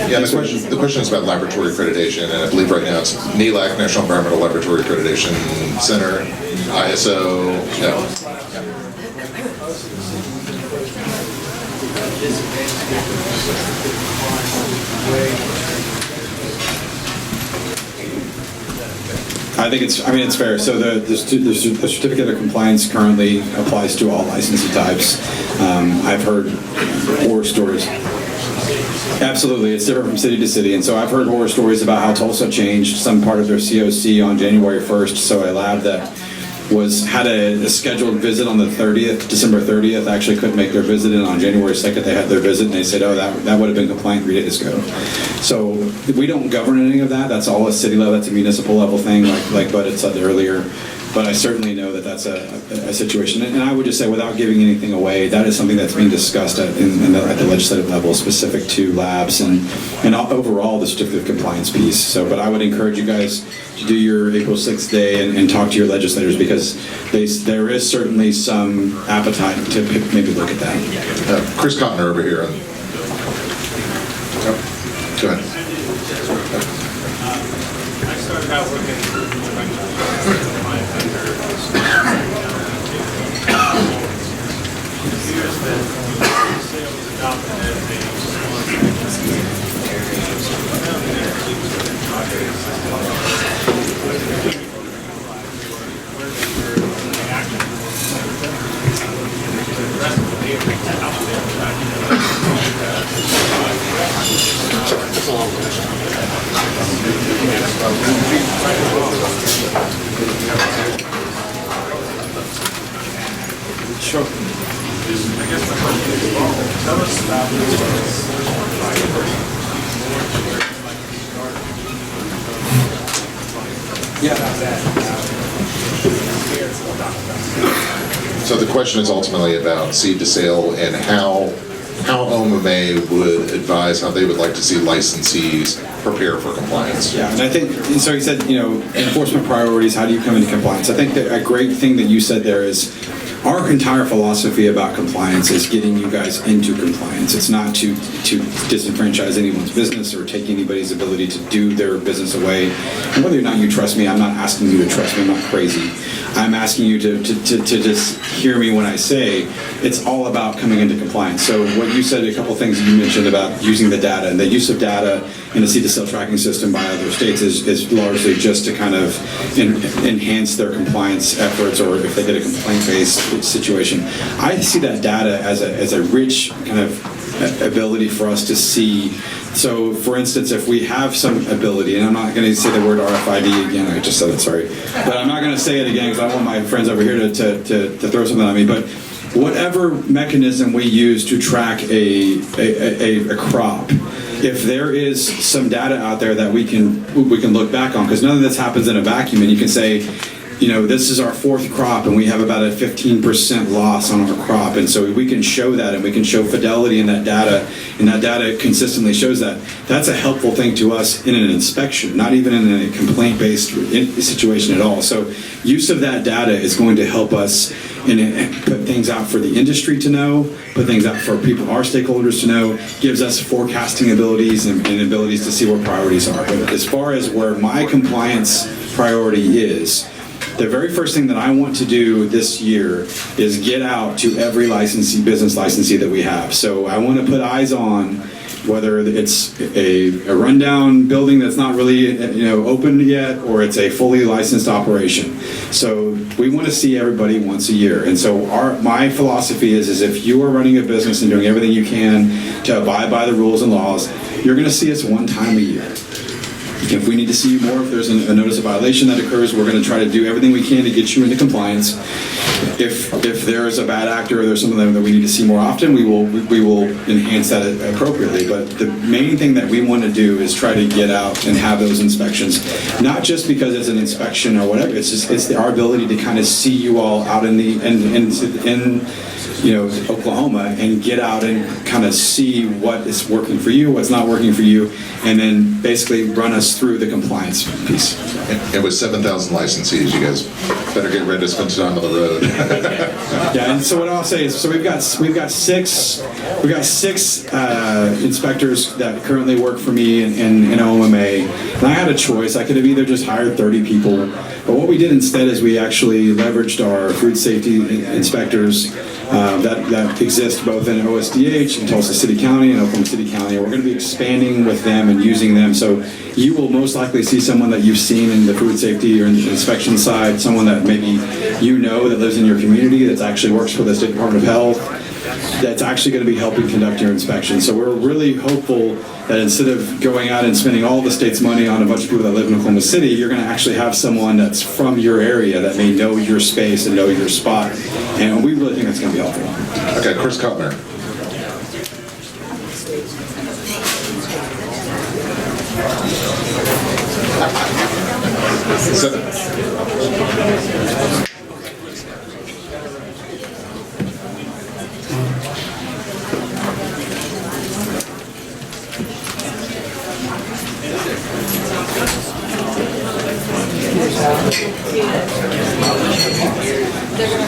Yeah, the question is about laboratory accreditation, and I believe right now it's NELAC, National Environmental Laboratory Accreditation Center, ISO, no. I think it's fair. So the certificate of compliance currently applies to all licensee types. I've heard horror stories. Absolutely, it's different from city to city, and so I've heard horror stories about how Tulsa changed some part of their COC on January 1st. So a lab that had a scheduled visit on the 30th, December 30th, actually couldn't make their visit, and on January 2nd they had their visit, and they said, oh, that would have been compliant 3 days ago. So we don't govern any of that. That's all a city level. That's a municipal level thing, like Bud had said earlier. But I certainly know that that's a situation. And I would just say, without giving anything away, that is something that's being discussed at the legislative level, specific to labs and overall the certificate of compliance piece. So, but I would encourage you guys to do your April 6th day and talk to your legislators, because there is certainly some appetite to maybe look at that. Chris Cotner over here. Go ahead. I started out working Sure. I guess my question is, tell us about So the question is ultimately about seed to sale and how OMMA would advise how they would like to see licensees prepare for compliance. Yeah, and I think, so you said, enforcement priorities, how do you come into compliance? I think that a great thing that you said there is, our entire philosophy about compliance is getting you guys into compliance. It's not to disenfranchise anyone's business or take anybody's ability to do their business away. And whether or not you trust me, I'm not asking you to trust me. I'm not crazy. I'm asking you to just hear me when I say it's all about coming into compliance. So what you said, a couple things you mentioned about using the data, and the use of data in the seed-to-sale tracking system by other states is largely just to kind of enhance their compliance efforts, or if they get a complaint-based situation. I see that data as a rich kind of ability for us to see. So, for instance, if we have some ability, and I'm not going to say the word RFID again, I just said it, sorry, but I'm not going to say it again because I want my friends over here to throw something at me, but whatever mechanism we use to track a crop, if there is some data out there that we can look back on, because none of this happens in a vacuum, and you can say, this is our fourth crop and we have about a 15% loss on our crop, and so we can show that, and we can show fidelity in that data, and that data consistently shows that. That's a helpful thing to us in an inspection, not even in a complaint-based situation at all. So use of that data is going to help us put things out for the industry to know, put things out for people, our stakeholders to know, gives us forecasting abilities and abilities to see where priorities are. But as far as where my compliance priority is, the very first thing that I want to do this year is get out to every licensee, business licensee that we have. So I want to put eyes on whether it's a rundown building that's not really open yet, or it's a fully licensed operation. So we want to see everybody once a year. And so my philosophy is if you are running a business and doing everything you can to abide by the rules and laws, you're going to see us one time a year. If we need to see you more, if there's a notice of violation that occurs, we're going to try to do everything we can to get you into compliance. If there is a bad actor or there's something that we need to see more often, we will enhance that appropriately. But the main thing that we want to do is try to get out and have those inspections, not just because it's an inspection or whatever. It's our ability to kind of see you all out in Oklahoma and get out and kind of see what is working for you, what's not working for you, and then basically run us through the compliance piece. And with 7,000 licensees, you guys better get ready to spend time on the road. Yeah, and so what I'll say is, so we've got six inspectors that currently work for me in OMMA, and I had a choice. I could have either just hired 30 people, but what we did instead is we actually leveraged our food safety inspectors that exist both in OSDH and Tulsa City County and Oklahoma City County. We're going to be expanding with them and using them. So you will most likely see someone that you've seen in the food safety or in the inspection side, someone that maybe that lives in your community, that actually works for the State Department of Health, that's actually going to be helping conduct your inspection. So we're really hopeful that instead of going out and spending all the state's money on a bunch of people that live in Oklahoma City, you're going to actually have someone that's from your area that may know your space and know your spot. And we really think that's going to be helpful. Okay, Chris Cutler.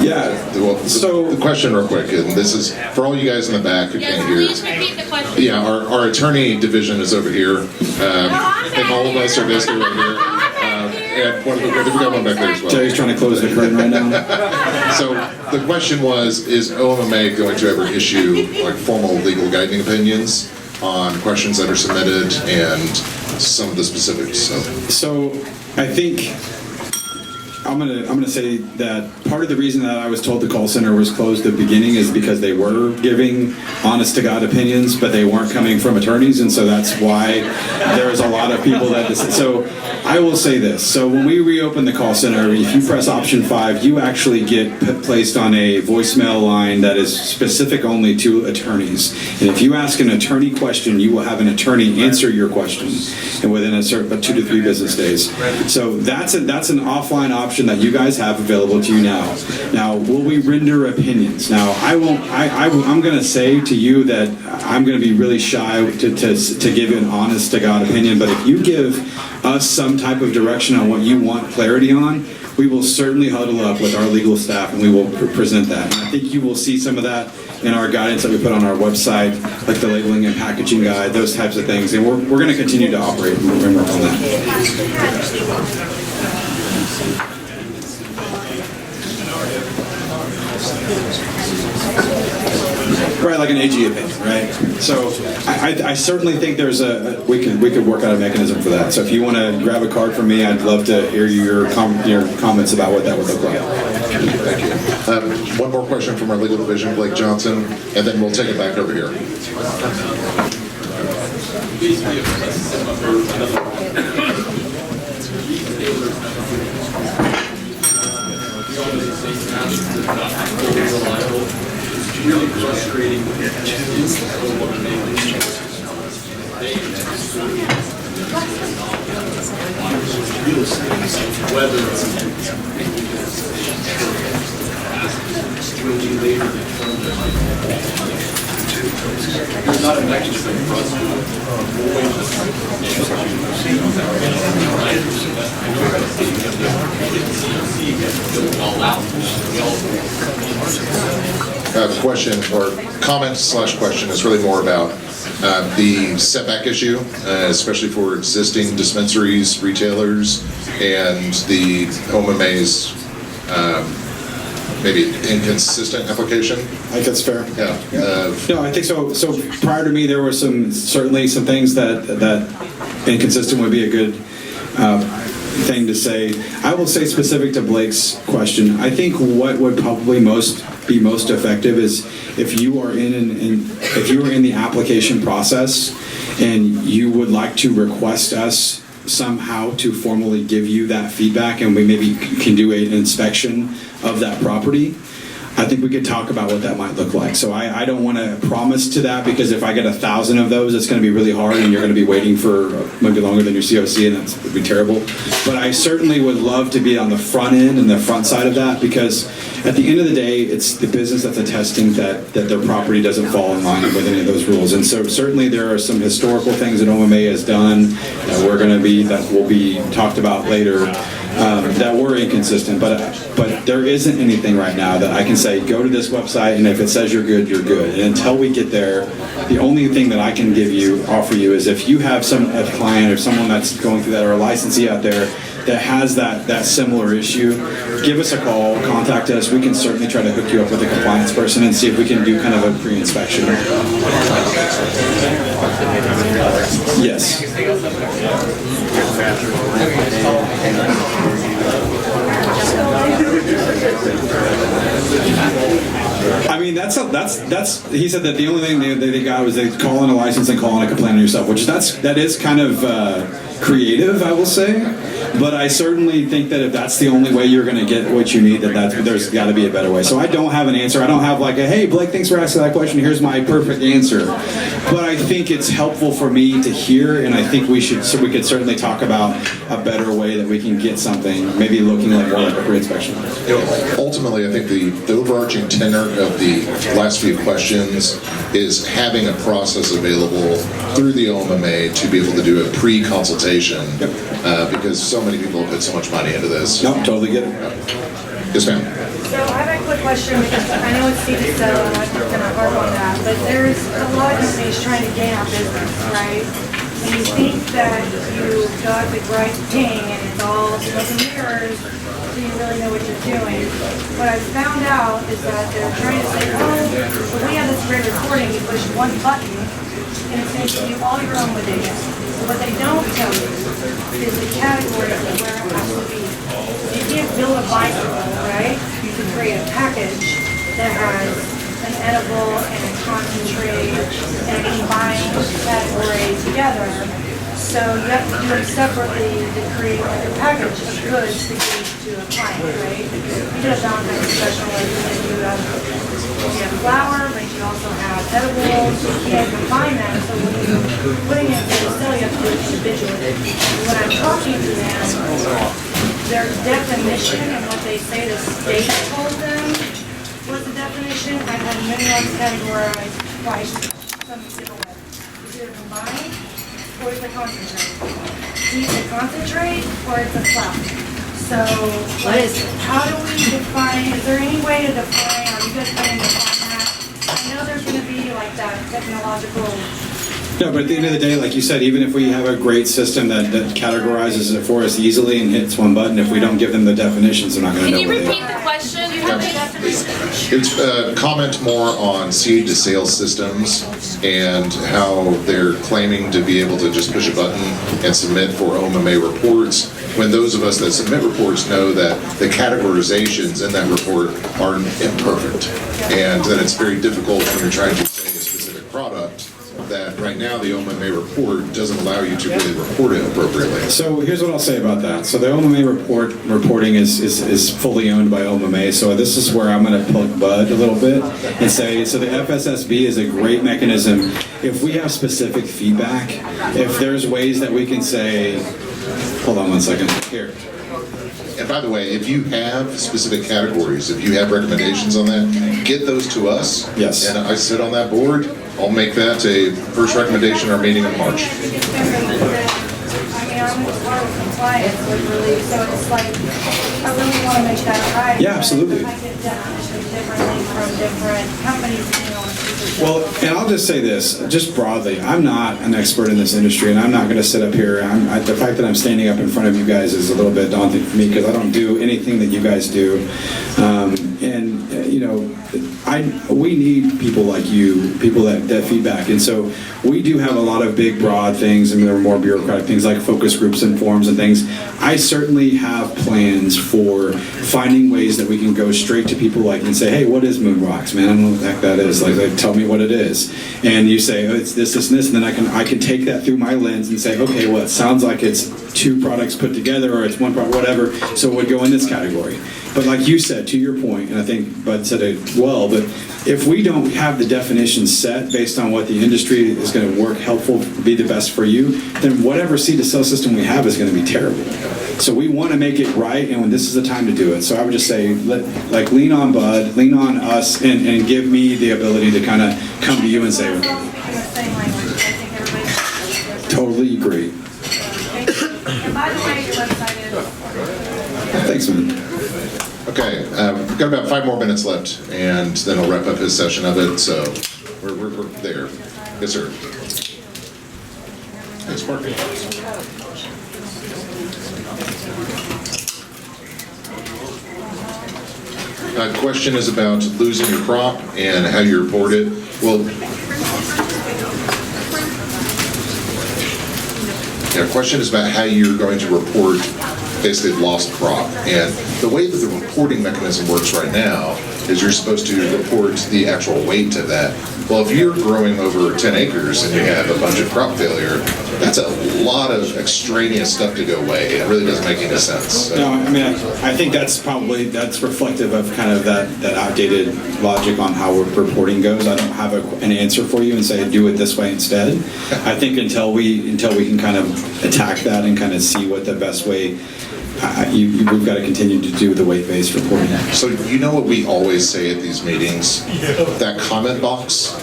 Yeah. Well, So the question real quick, and this is for all you guys in the back who can't hear. Please repeat the question. Yeah, our attorney division is over here. And all of us are basically right here. And we got one back there as well. Jerry's trying to close the curtain right now. So the question was, is OMMA going to ever issue like formal legal guiding opinions on questions that are submitted and some of the specifics? So I think I'm gonna say that part of the reason that I was told the call center was closed at the beginning is because they were giving honest to God opinions, but they weren't coming from attorneys, and so that's why there was a lot of people that. So I will say this: so when we reopen the call center, if you press option 5, you actually get placed on a voicemail line that is specific only to attorneys. And if you ask an attorney question, you will have an attorney answer your question, and within a certain 2 to 3 business days. So that's an offline option that you guys have available to you now. Now, will we render opinions? Now, I'm going to say to you that I'm going to be really shy to give you an honest to God opinion, but if you give us some type of direction on what you want clarity on, we will certainly huddle up with our legal staff and we will present that. And I think you will see some of that in our guidance that we put on our website, like the labeling and packaging guide, those types of things. And we're going to continue to operate and work on that. Right, like an AG opinion, right? So I certainly think there's we could work out a mechanism for that. So if you want to grab a card from me, I'd love to hear your comments about what that would look like. Thank you. One more question from our legal division, Blake Johnson, and then we'll take it back over here. Really frustrating whether there's not a mechanism for us to avoid Question or comment/question is really more about The setback issue, especially for existing dispensaries, retailers, and the OMMA's maybe inconsistent application. I think that's fair. Yeah. No, I think so. So prior to me, there were certainly some things that inconsistent would be a good thing to say. I will say specific to Blake's question, I think what would probably be most effective is if you are in the application process and you would like to request us somehow to formally give you that feedback, and we maybe can do an inspection of that property, I think we could talk about what that might look like. So I don't want to promise to that, because if I get 1,000 of those, it's going to be really hard, and you're going to be waiting for maybe longer than your COC, and that would be terrible. But I certainly would love to be on the front end and the front side of that, because at the end of the day, it's the business that's attesting that their property doesn't fall in line with any of those rules. And so certainly there are some historical things that OMMA has done that will be talked about later, that were inconsistent, but there isn't anything right now that I can say, go to this website, and if it says you're good, you're good. And until we get there, the only thing that I can offer you is if you have a client or someone that's going through that, or a licensee out there that has that similar issue, give us a call, contact us. We can certainly try to hook you up with a compliance person and see if we can do kind of a pre-inspection. Yes. I mean, that's he said that the only thing they got was they call in a license and call in a complaint on yourself, which that is kind of creative, I will say. But I certainly think that if that's the only way you're going to get what you need, there's got to be a better way. So I don't have an answer. I don't have like hey, Blake, thanks for asking that question. Here's my perfect answer. But I think it's helpful for me to hear, and I think we could certainly talk about a better way that we can get something, maybe looking like more like a pre-inspection. Ultimately, I think the overarching tenor of the last few questions is having a process available through the OMMA to be able to do a pre-consultation, because so many people have put so much money into this. No, totally get it. Yes, ma'am. So I have a quick question, because I know it's CD so I'm not going to harp on that, but there's a lot of companies trying to gain our business, right? And you think that you got the right thing and it's all smoke and mirrors, so you really know what you're doing. What I found out is that they're trying to say, well, we have this great recording, you push one button and it's going to give you all your own data. So what they don't tell you is the categories of where it has to be. You can't build a bicycle, right? You can create a package that has an edible and a concentrate and a combined category together. So you have to do it separately to create like a package of goods to give to a client, right? You do a Valentine's special, like you have flour, but you also have edibles. You can't combine them, so when you're putting it for sale, you have to do it individually. When I'm talking to them, their definition and what they say the state told them was the definition. I've had many ones categorized twice, some different ways. It's either combined or it's a concentrate. It's a concentrate or it's a flour. So, what is it? How do we define, is there any way to define, are you guys going to define that? I know there's going to be like that technological. No, but at the end of the day, like you said, even if we have a great system that categorizes it for us easily and hits one button, if we don't give them the definitions, they're not going to know Can you what they repeat are. the question? You have the definition. It's a comment more on seed to sales systems and how they're claiming to be able to just push a button and submit for OMMA reports, when those of us that submit reports know that the categorizations in that report are imperfect, and that it's very difficult when you're trying to say a specific product, that right now the OMMA report doesn't allow you to really report it appropriately. So here's what I'll say about that. So the OMMA reporting is fully owned by OMMA. So this is where I'm going to poke Bud a little bit and say, so the FSSB is a great mechanism. If we have specific feedback, if there's ways that we can say, hold on one second, here. And by the way, if you have specific categories, if you have recommendations on that, get those to us. Yes. And I sit on that board. I'll make that a first recommendation in our meeting in March. I mean, I'm part of compliance with relief, so it's like, I really want to make that right. Yeah, absolutely. I get definitions differently from different companies, depending on who's Well, and I'll just say this, just broadly, I'm not an expert in this industry, and I'm not going to sit up here. The fact that I'm standing up in front of you guys is a little bit daunting for me because I don't do anything that you guys do. We need people like you, people that feedback. And so we do have a lot of big, broad things, and there are more bureaucratic things like focus groups and forums and things. I certainly have plans for finding ways that we can go straight to people like and say, hey, what is Moon Rocks, man? I don't know what the heck that is. Like, tell me what it is. And you say, oh, it's this, this, and this, and then I can take that through my lens and say, okay, well, it sounds like it's two products put together, or it's one product, whatever, so it would go in this category. But like you said, to your point, and I think Bud said it well, but if we don't have the definition set based on what the industry is going to work helpful, be the best for you, then whatever seed-to-sell system we have is going to be terrible. So we want to make it right, and when this is the time to do it. So I would just say, lean on Bud, lean on us, and give me the ability to kind of come to you and say, totally agree. And by the way, your website is? Thanks, man. Okay, we've got about 5 more minutes left, and then I'll wrap up his session of it, so we're there. Yes, sir. Thanks, Mark. Question is about losing your crop and how you report it. Well, yeah, question is about how you're going to report basically lost crop. And the way that the reporting mechanism works right now is you're supposed to report the actual weight of that. Well, if you're growing over 10 acres and you have a bunch of crop failure, that's a lot of extraneous stuff to go away. It really doesn't make any sense. So. No, I mean, I think that's reflective of kind of that outdated logic on how reporting goes. I don't have an answer for you and say do it this way instead. I think until we can kind of attack that and kind of see what the best way. We've got to continue to do the weight-based reporting. So you know what we always say at these meetings? That comment box,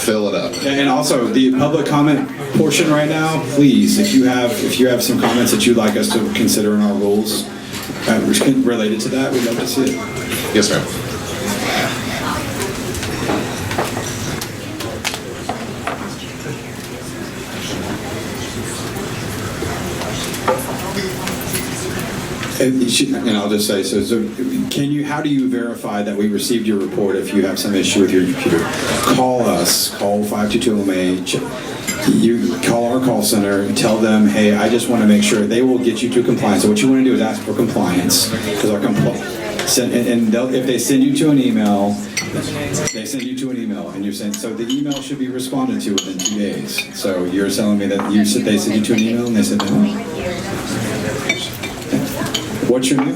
fill it up. And also the public comment portion right now, please, if you have some comments that you'd like us to consider in our rules related to that, we'd love to see it. Yes, ma'am. And I'll just say, so how do you verify that we received your report if you have some issue with your computer? Call us, call 522-LMA, you call our call center and tell them, hey, I just want to make sure. They will get you to compliance. So what you want to do is ask for compliance, because our if they send you to an email, and you're saying, so the email should be responded to within 2 days. So you're telling me that they sent you to an email and they said no? What's your name?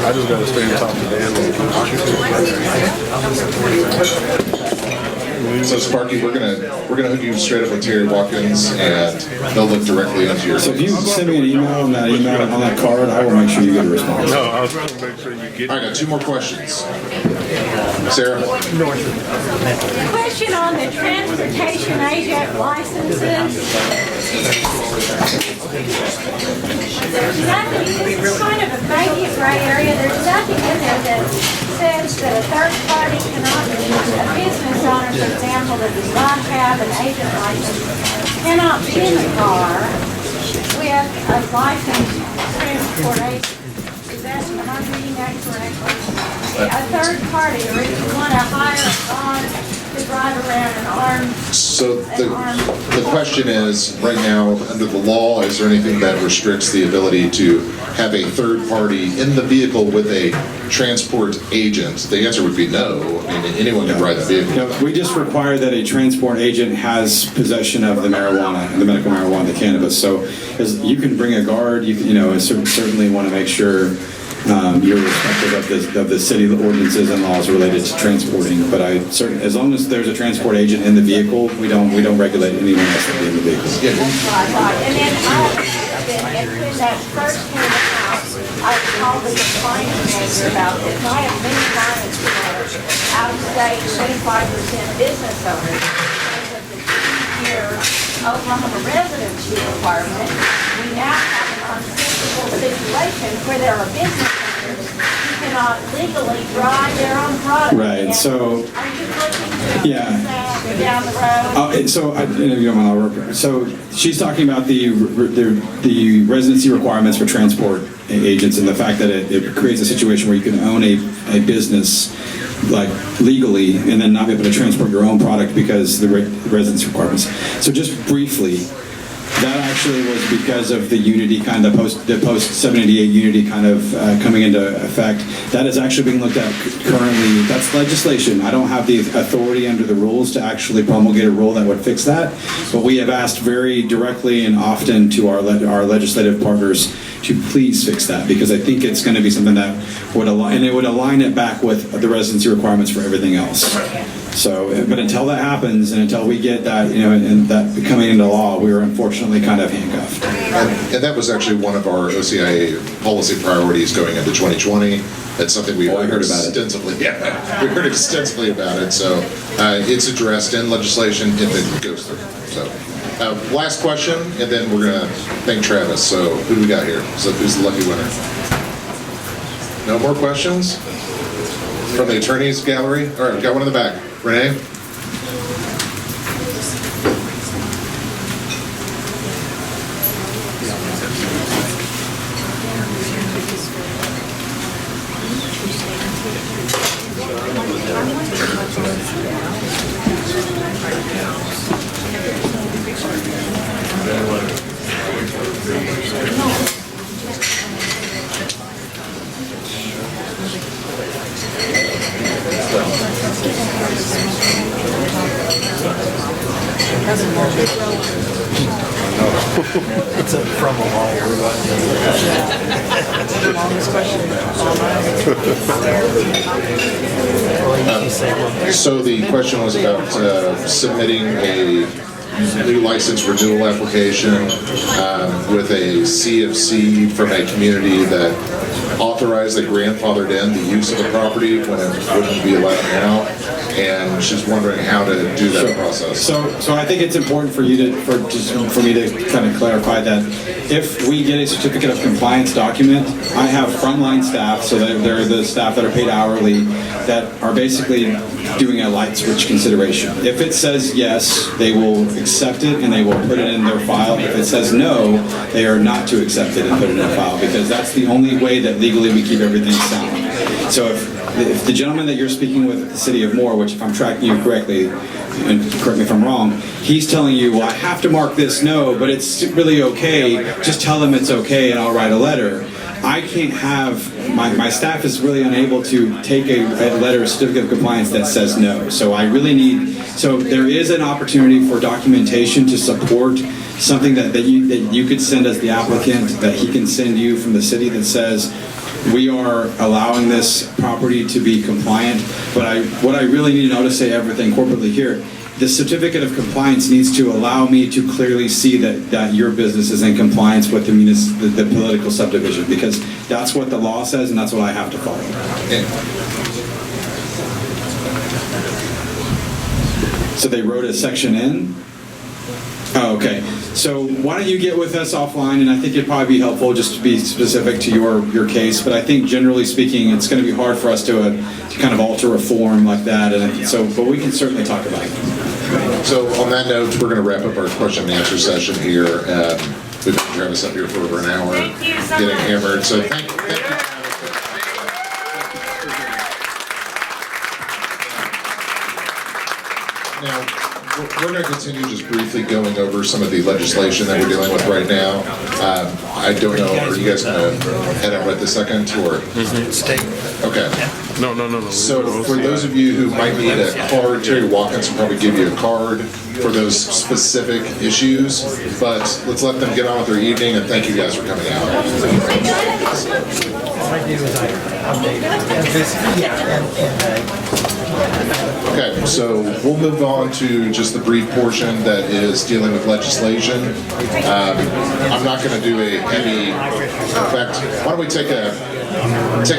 I just gotta stay on top of the damn. So Sparky, we're gonna hook you straight up with Terry Watkins, and they'll look directly into your. So if you send me an email on that card, I will make sure you get a response. No, I was trying to make sure you get. All right, I got 2 more questions. Sarah. Question on the transportation agent licenses. There's nothing, this is kind of a maybe a gray area, there's nothing in there that says that a third party cannot, a business owner, for example, that does not have an agent license, cannot be in the car with a licensed transport agent. Is that, am I reading that correctly? A third party, or if you want to hire a car to drive around an armed. So the question is, right now, under the law, is there anything that restricts the ability to have a third party in the vehicle with a transport agent? The answer would be no. I mean, anyone can ride the vehicle. No, we just require that a transport agent has possession of the marijuana, the medical marijuana, the cannabis. So you can bring a guard, certainly want to make sure you're respectful of the city ordinances and laws related to transporting. But as long as there's a transport agent in the vehicle, we don't regulate anyone else that be in the vehicle. Yeah. Right. And then when that first came out, I called the compliance manager about this. I have many clients out-of-state 25% business owners. Because of the 2-year Oklahoma residency requirement, we now have an unfixable situation where there are business owners who cannot legally drive their own product. Right, so- Are you looking to Yeah. fix that down the road? If you don't mind, I'll work. So she's talking about the residency requirements for transport agents and the fact that it creates a situation where you can own a business like legally and then not be able to transport your own product because the residency requirements. So just briefly, that actually was because of the Unity kind of the post 788 Unity kind of coming into effect. That is actually being looked at currently. That's legislation. I don't have the authority under the rules to actually promulgate a rule that would fix that. But we have asked very directly and often to our legislative partners to please fix that, because I think it's going to be something that would align, and it would align it back with the residency requirements for everything else. So, but until that happens, and until we get that, and that becoming into law, we are unfortunately kind of handcuffed. And that was actually one of our OCIA policy priorities going into 2020. That's something we heard heard about it. extensively. Yeah, we heard extensively about it. So it's addressed in legislation if it goes through. So last question, and then we're gonna thank Travis. So who do we got here? So who's the lucky winner? No more questions from the attorneys gallery? All right, we got one in the back. Renee? It's from a lawyer. The longest question. So the question was about submitting a new license renewal application with a CFC from a community that authorized the grandfathered in the use of the property when it wouldn't be allowed now. And she's wondering how to do that process. So I think it's important for me to kind of clarify that if we get a certificate of compliance document, I have frontline staff, so that they're the staff that are paid hourly, that are basically doing a light switch consideration. If it says yes, they will accept it and they will put it in their file. If it says no, they are not to accept it and put it in a file, because that's the only way that legally we keep everything sound. So if the gentleman that you're speaking with at the City of Moore, which if I'm tracking you correctly, and correct me if I'm wrong, he's telling you, well, I have to mark this no, but it's really okay, just tell them it's okay and I'll write a letter. I can't have, my staff is really unable to take a letter, a certificate of compliance that says no. So I really need, so there is an opportunity for documentation to support something that you could send as the applicant, that he can send you from the city that says, we are allowing this property to be compliant, but what I really need to know to say everything corporately here, the certificate of compliance needs to allow me to clearly see that your business is in compliance with the political subdivision, because that's what the law says and that's what I have to follow. So they wrote a section in? Oh, okay. So why don't you get with us offline, and I think it'd probably be helpful just to be specific to your case, but I think generally speaking, it's going to be hard for us to kind of alter a form like that, and so, but we can certainly talk about it. So on that note, we're going to wrap up our question and answer session here. We've been Travis up here for over an hour, Thank you so getting much. hammered. So thank you. Now, we're going to continue just briefly going over some of the legislation that we're dealing with right now. I don't know, are you guys going to head out right this second, or? Stay. Okay. No. So for those of you who might need a card, Terry Watkins will probably give you a card for those specific issues, but let's let them get on with their evening, and thank you guys for coming out. update. And this, yeah, Okay, so we'll move on to just the brief portion that is dealing with legislation. I'm not going to do a heavy effect. Why don't we take a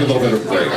little bit of a break?